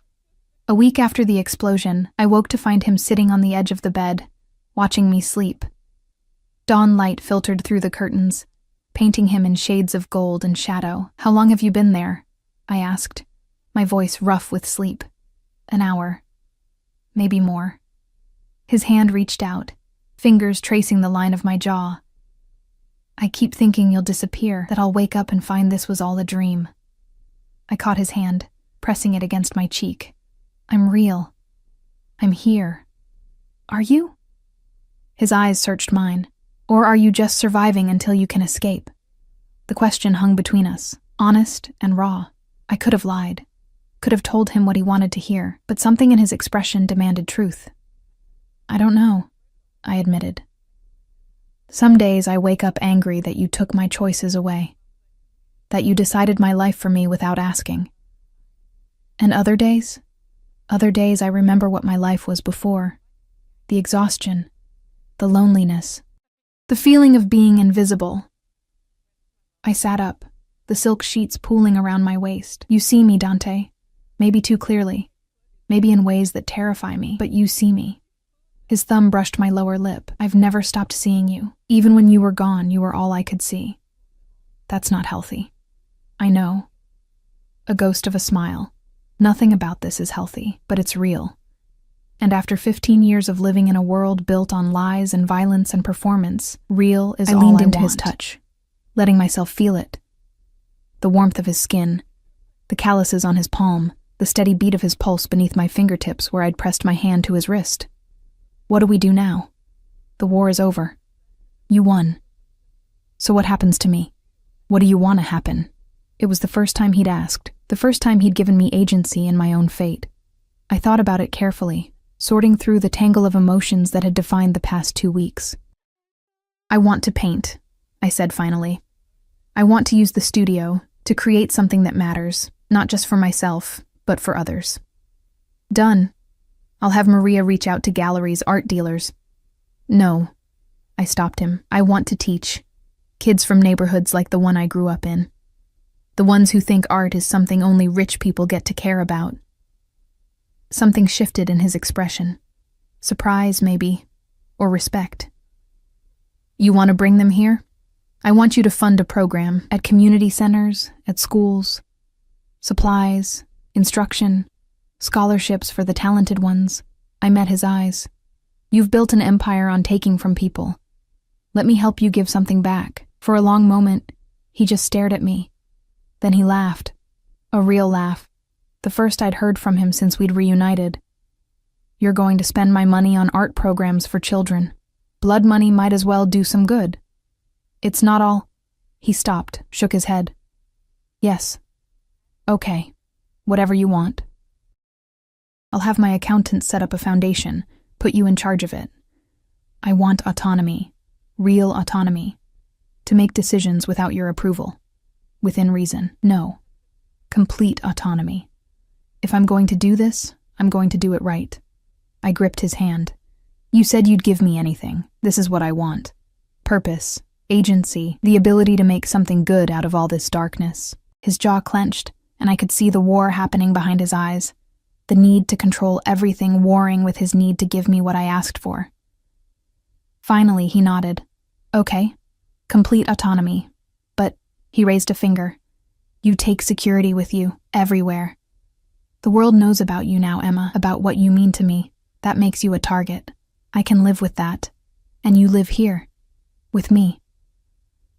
A week after the explosion, I woke to find him sitting on the edge of the bed, watching me sleep. Dawn light filtered through the curtains, painting him in shades of gold and shadow. "How long have you been there?" I asked, my voice rough with sleep. "An hour. Maybe more." His hand reached out, fingers tracing the line of my jaw. "I keep thinking you'll disappear, that I'll wake up and find this was all a dream." I caught his hand, pressing it against my cheek. "I'm real. I'm here. Are you?" His eyes searched mine. "Or are you just surviving until you can escape?" The question hung between us, honest and raw. I could have lied, could have told him what he wanted to hear, but something in his expression demanded truth. "I don't know," I admitted. "Some days I wake up angry that you took my choices away, that you decided my life for me without asking. And other days I remember what my life was before, the exhaustion, the loneliness, the feeling of being invisible." I sat up, the silk sheets pooling around my waist. "You see me, Dante. Maybe too clearly, maybe in ways that terrify me, but you see me." His thumb brushed my lower lip. "I've never stopped seeing you. Even when you were gone, you were all I could see. That's not healthy. I know." A ghost of a smile. "Nothing about this is healthy, but it's real. And after 15 years of living in a world built on lies and violence and performance, real is all I want." I leaned into his touch, letting myself feel it. The warmth of his skin, the calluses on his palm, the steady beat of his pulse beneath my fingertips where I'd pressed my hand to his wrist. "What do we do now? The war is over. You won. So what happens to me? What do you want to happen?" It was the first time he'd asked, the first time he'd given me agency in my own fate. I thought about it carefully, sorting through the tangle of emotions that had defined the past 2 weeks. "I want to paint," I said finally. "I want to use the studio to create something that matters, not just for myself, but for others." "Done. I'll have Maria reach out to galleries, art dealers." "No," I stopped him. "I want to teach. Kids from neighborhoods like the one I grew up in. The ones who think art is something only rich people get to care about." Something shifted in his expression. Surprise, maybe, or respect. "You want to bring them here? I want you to fund a program at community centers, at schools. Supplies, instruction, scholarships for the talented ones." I met his eyes. "You've built an empire on taking from people. Let me help you give something back." For a long moment, he just stared at me. Then he laughed. A real laugh. The first I'd heard from him since we'd reunited. "You're going to spend my money on art programs for children. Blood money might as well do some good. It's not all—" He stopped, shook his head. "Yes. Okay. Whatever you want. I'll have my accountant set up a foundation, put you in charge of it. I want autonomy, real autonomy, to make decisions without your approval. Within reason. No. Complete autonomy. If I'm going to do this, I'm going to do it right." I gripped his hand. "You said you'd give me anything. This is what I want. Purpose, agency, the ability to make something good out of all this darkness." His jaw clenched, and I could see the war happening behind his eyes, the need to control everything warring with his need to give me what I asked for. Finally, he nodded. "Okay. Complete autonomy. But," he raised a finger, You take security with you, everywhere. The world knows about you now, Emma, about what you mean to me. That makes you a target. I can live with that. And you live here. With me.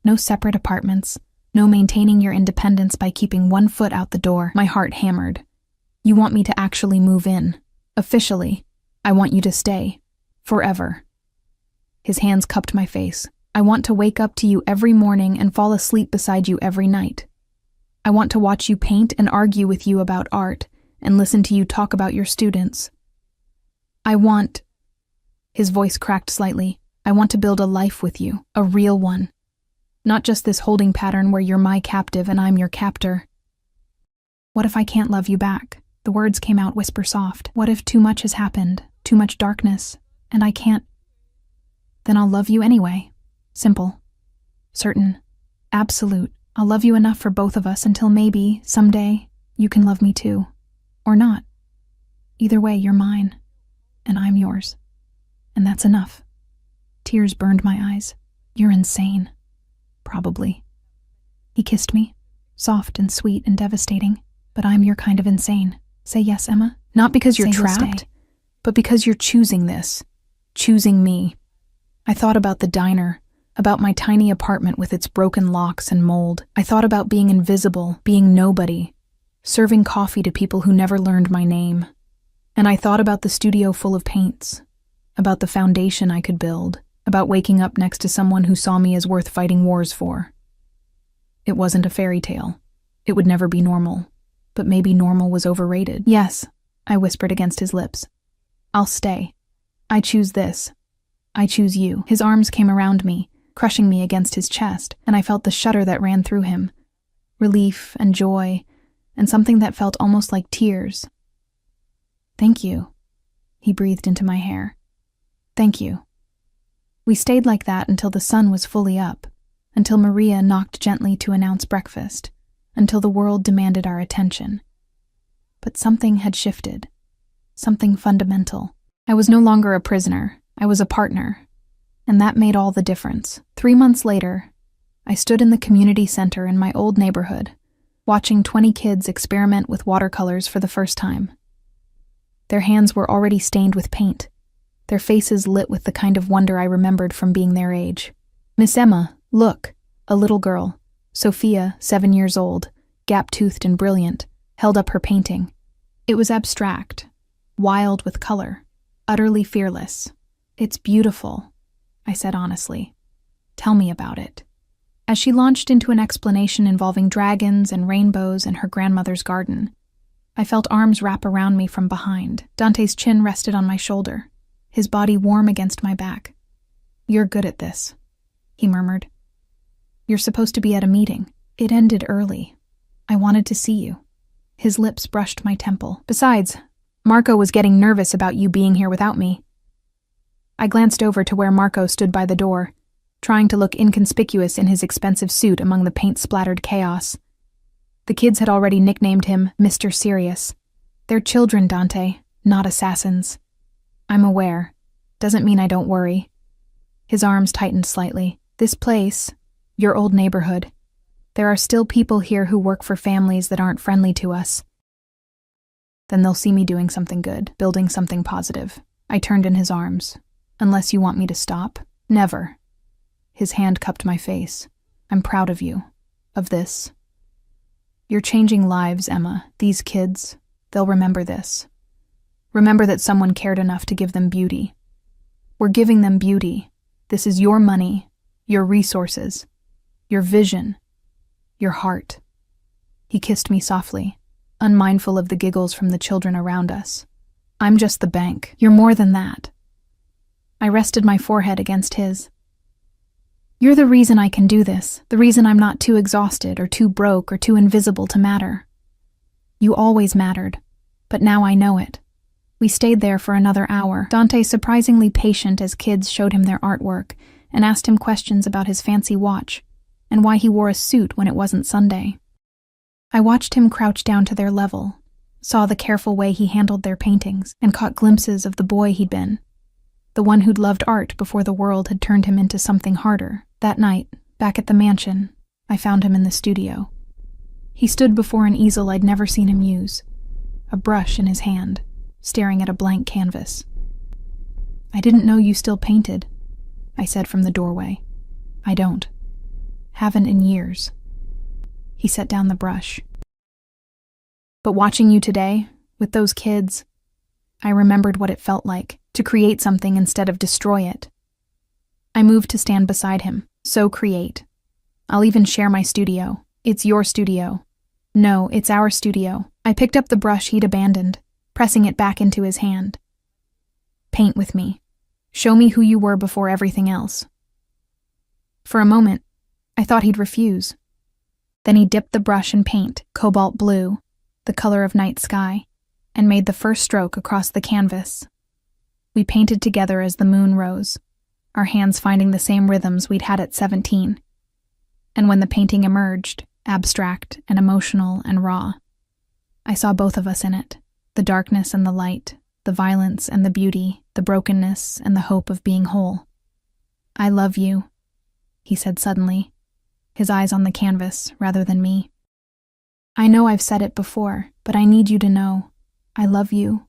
No separate apartments. No maintaining your independence by keeping one foot out the door. My heart hammered. You want me to actually move in. Officially. I want you to stay. Forever. His hands cupped my face. I want to wake up to you every morning and fall asleep beside you every night. I want to watch you paint and argue with you about art and listen to you talk about your students. I want... His voice cracked slightly. I want to build a life with you, a real one. Not just this holding pattern where you're my captive and I'm your captor. What if I can't love you back? The words came out whisper soft. What if too much has happened, too much darkness, and I can't? Then I'll love you anyway. Simple. Certain. Absolute. I'll love you enough for both of us until maybe, someday, you can love me too. Or not. Either way, you're mine. And I'm yours. And that's enough. Tears burned my eyes. You're insane. Probably. He kissed me. Soft and sweet and devastating. But I'm your kind of insane. Say yes, Emma. Not because you're trapped, but because you're choosing this. Choosing me. I thought about the diner. About my tiny apartment with its broken locks and mold. I thought about being invisible, being nobody, serving coffee to people who never learned my name. And I thought about the studio full of paints, about the foundation I could build, about waking up next to someone who saw me as worth fighting wars for. It wasn't a fairy tale. It would never be normal. But maybe normal was overrated. Yes, I whispered against his lips. I'll stay. I choose this. I choose you. His arms came around me, crushing me against his chest, and I felt the shudder that ran through him. Relief and joy, and something that felt almost like tears. Thank you, he breathed into my hair. Thank you. We stayed like that until the sun was fully up, until Maria knocked gently to announce breakfast, until the world demanded our attention. But something had shifted. Something fundamental. I was no longer a prisoner. I was a partner. And that made all the difference. 3 months later, I stood in the community center in my old neighborhood, watching 20 kids experiment with watercolors for the first time. Their hands were already stained with paint, their faces lit with the kind of wonder I remembered from being their age. Miss Emma, look, a little girl, Sophia, 7 years old, gap-toothed and brilliant, held up her painting. It was abstract, wild with color, utterly fearless. It's beautiful, I said honestly. Tell me about it. As she launched into an explanation involving dragons and rainbows in her grandmother's garden, I felt arms wrap around me from behind. Dante's chin rested on my shoulder, his body warm against my back. You're good at this, he murmured. You're supposed to be at a meeting. It ended early. I wanted to see you. His lips brushed my temple. Besides, Marco was getting nervous about you being here without me. I glanced over to where Marco stood by the door, trying to look inconspicuous in his expensive suit among the paint-splattered chaos. The kids had already nicknamed him Mr. Serious. They're children, Dante, not assassins. I'm aware. Doesn't mean I don't worry. His arms tightened slightly. This place, your old neighborhood, there are still people here who work for families that aren't friendly to us. Then they'll see me doing something good, building something positive. I turned in his arms. Unless you want me to stop? Never. His hand cupped my face. I'm proud of you. Of this. You're changing lives, Emma. These kids, they'll remember this. Remember that someone cared enough to give them beauty. We're giving them beauty. This is your money, your resources, your vision, your heart. He kissed me softly, unmindful of the giggles from the children around us. I'm just the bank. You're more than that. I rested my forehead against his. You're the reason I can do this, the reason I'm not too exhausted or too broke or too invisible to matter. You always mattered, but now I know it. We stayed there for another hour, Dante surprisingly patient as kids showed him their artwork and asked him questions about his fancy watch and why he wore a suit when it wasn't Sunday. I watched him crouch down to their level, saw the careful way he handled their paintings, and caught glimpses of the boy he'd been. The one who'd loved art before the world had turned him into something harder. That night, back at the mansion, I found him in the studio. He stood before an easel I'd never seen him use, a brush in his hand, staring at a blank canvas. "I didn't know you still painted," I said from the doorway. "I don't. Haven't in years." He set down the brush. "But watching you today, with those kids, I remembered what it felt like to create something instead of destroy it." I moved to stand beside him. "So create. I'll even share my studio. It's your studio." "No, it's our studio." I picked up the brush he'd abandoned, pressing it back into his hand. "Paint with me. Show me who you were before everything else." For a moment, I thought he'd refuse. Then he dipped the brush in paint, cobalt blue, the color of night sky, and made the first stroke across the canvas. We painted together as the moon rose, our hands finding the same rhythms we'd had at 17. And when the painting emerged, abstract and emotional and raw, I saw both of us in it, the darkness and the light, the violence and the beauty, the brokenness and the hope of being whole. "I love you," he said suddenly, his eyes on the canvas rather than me. "I know I've said it before, but I need you to know. I love you.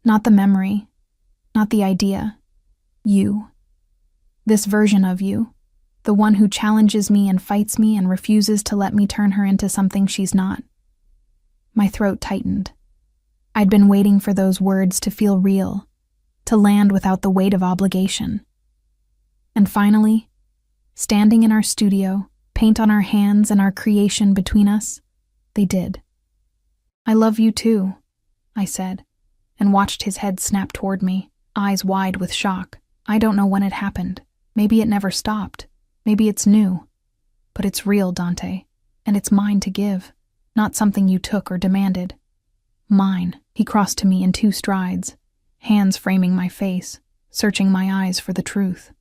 Not the memory, not the idea. You. This version of you, the one who challenges me and fights me and refuses to let me turn her into something she's not." My throat tightened. I'd been waiting for those words to feel real, to land without the weight of obligation. And finally, standing in our studio, paint on our hands and our creation between us, they did. "I love you too," I said, and watched his head snap toward me, eyes wide with shock. I don't know when it happened. Maybe it never stopped. Maybe it's new. But it's real, Dante, and it's mine to give, not something you took or demanded. Mine. He crossed to me in 2 strides, hands framing my face, searching my eyes for the truth.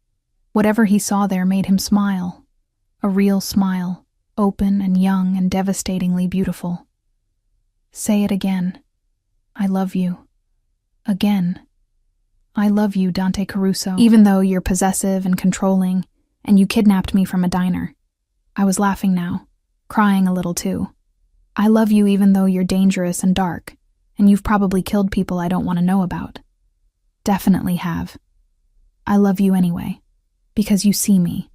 Whatever he saw there made him smile. A real smile, open and young and devastatingly beautiful. "Say it again. I love you. Again. I love you, Dante Caruso, even though you're possessive and controlling, and you kidnapped me from a diner." I was laughing now, crying a little too. "I love you even though you're dangerous and dark, and you've probably killed people I don't want to know about. Definitely have. I love you anyway, because you see me,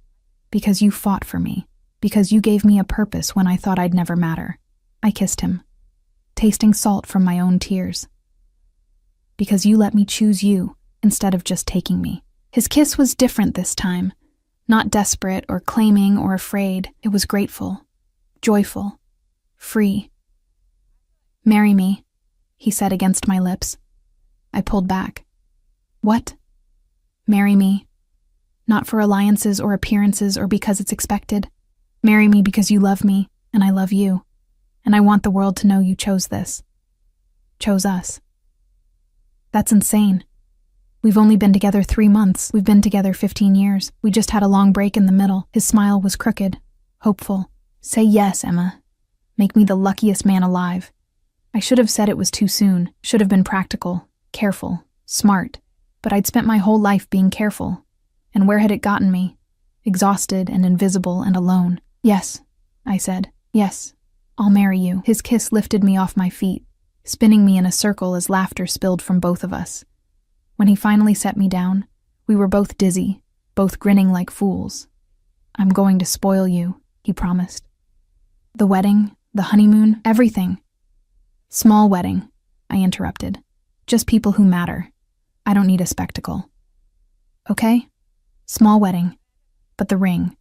because you fought for me, because you gave me a purpose when I thought I'd never matter." I kissed him, tasting salt from my own tears. "Because you let me choose you instead of just taking me." His kiss was different this time, not desperate or claiming or afraid. It was grateful, joyful, free. "Marry me," he said against my lips. I pulled back. "What?" "Marry me. Not for alliances or appearances or because it's expected. Marry me because you love me, and I love you. And I want the world to know you chose this. Chose us." "That's insane. We've only been together 3 months. We've been together 15 years. We just had a long break in the middle." His smile was crooked, hopeful. "Say yes, Emma. Make me the luckiest man alive." I should have said it was too soon, should have been practical, careful, smart, but I'd spent my whole life being careful. And where had it gotten me? Exhausted and invisible and alone. "Yes," I said. "Yes, I'll marry you." His kiss lifted me off my feet, spinning me in a circle as laughter spilled from both of us. When he finally set me down, we were both dizzy, both grinning like fools. "I'm going to spoil you," he promised. "The wedding, the honeymoon, everything." "Small wedding," I interrupted. "Just people who matter. I don't need a spectacle." "Okay? Small wedding. But the ring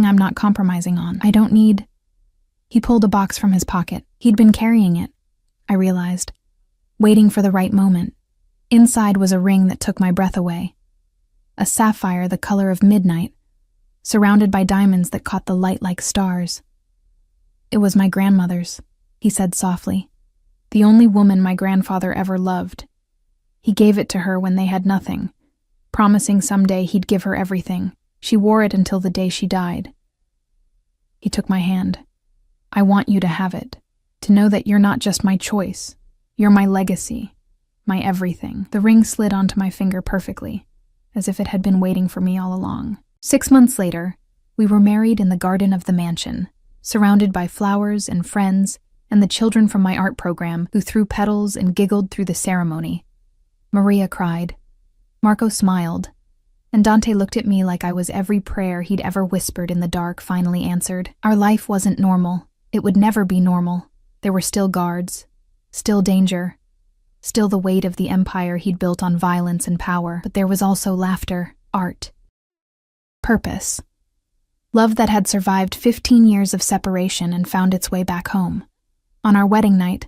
I'm not compromising on. I don't need—" He pulled a box from his pocket. He'd been carrying it, I realized, waiting for the right moment. Inside was a ring that took my breath away. A sapphire the color of midnight, surrounded by diamonds that caught the light like stars. "It was my grandmother's," he said softly. "The only woman my grandfather ever loved. He gave it to her when they had nothing, promising someday he'd give her everything. She wore it until the day she died." He took my hand. "I want you to have it, to know that you're not just my choice. You're my legacy, my everything." The ring slid onto my finger perfectly, as if it had been waiting for me all along. 6 months later, we were married in the garden of the mansion, surrounded by flowers and friends and the children from my art program who threw petals and giggled through the ceremony. Maria cried. Marco smiled, and Dante looked at me like I was every prayer he'd ever whispered in the dark finally answered. Our life wasn't normal. It would never be normal. There were still guards, still danger, still the weight of the empire he'd built on violence and power, but there was also laughter, art, purpose. Love that had survived 15 years of separation and found its way back home. On our wedding night,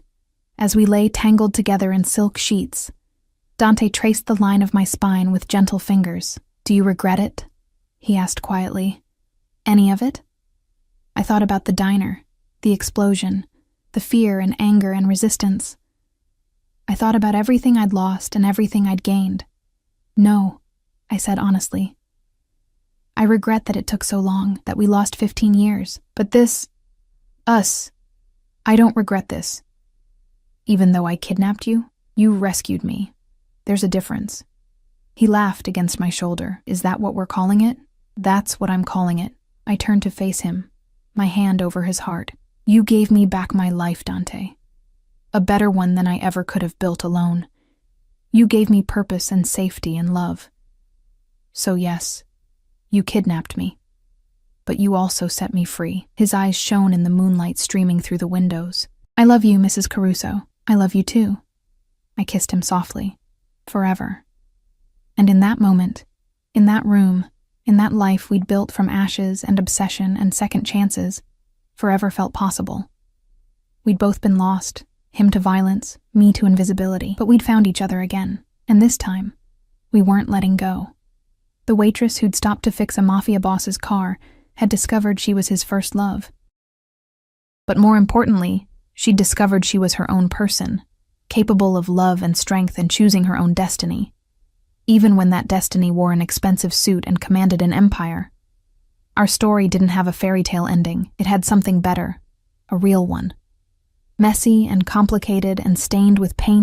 as we lay tangled together in silk sheets, Dante traced the line of my spine with gentle fingers. "Do you regret it?" he asked quietly. "Any of it?" I thought about the diner, the explosion, the fear and anger and resistance. I thought about everything I'd lost and everything I'd gained. "No," I said honestly. "I regret that it took so long, that we lost 15 years. But this, us, I don't regret this. Even though I kidnapped you, you rescued me. There's a difference." He laughed against my shoulder. "Is that what we're calling it?" "That's what I'm calling it." I turned to face him, my hand over his heart. "You gave me back my life, Dante. A better one than I ever could have built alone. You gave me purpose and safety and love. So yes, you kidnapped me. But you also set me free." His eyes shone in the moonlight streaming through the windows. "I love you, Mrs. Caruso. I love you too." I kissed him softly. Forever. And in that moment, in that room, in that life we'd built from ashes and obsession and second chances, forever felt possible. We'd both been lost, him to violence, me to invisibility, but we'd found each other again, and this time, we weren't letting go. The waitress who'd stopped to fix a Mafia boss's car had discovered she was his first love. But more importantly, she'd discovered she was her own person, capable of love and strength and choosing her own destiny. Even when that destiny wore an expensive suit and commanded an empire. Our story didn't have a fairy tale ending. It had something better, a real one. Messy and complicated and stained with pain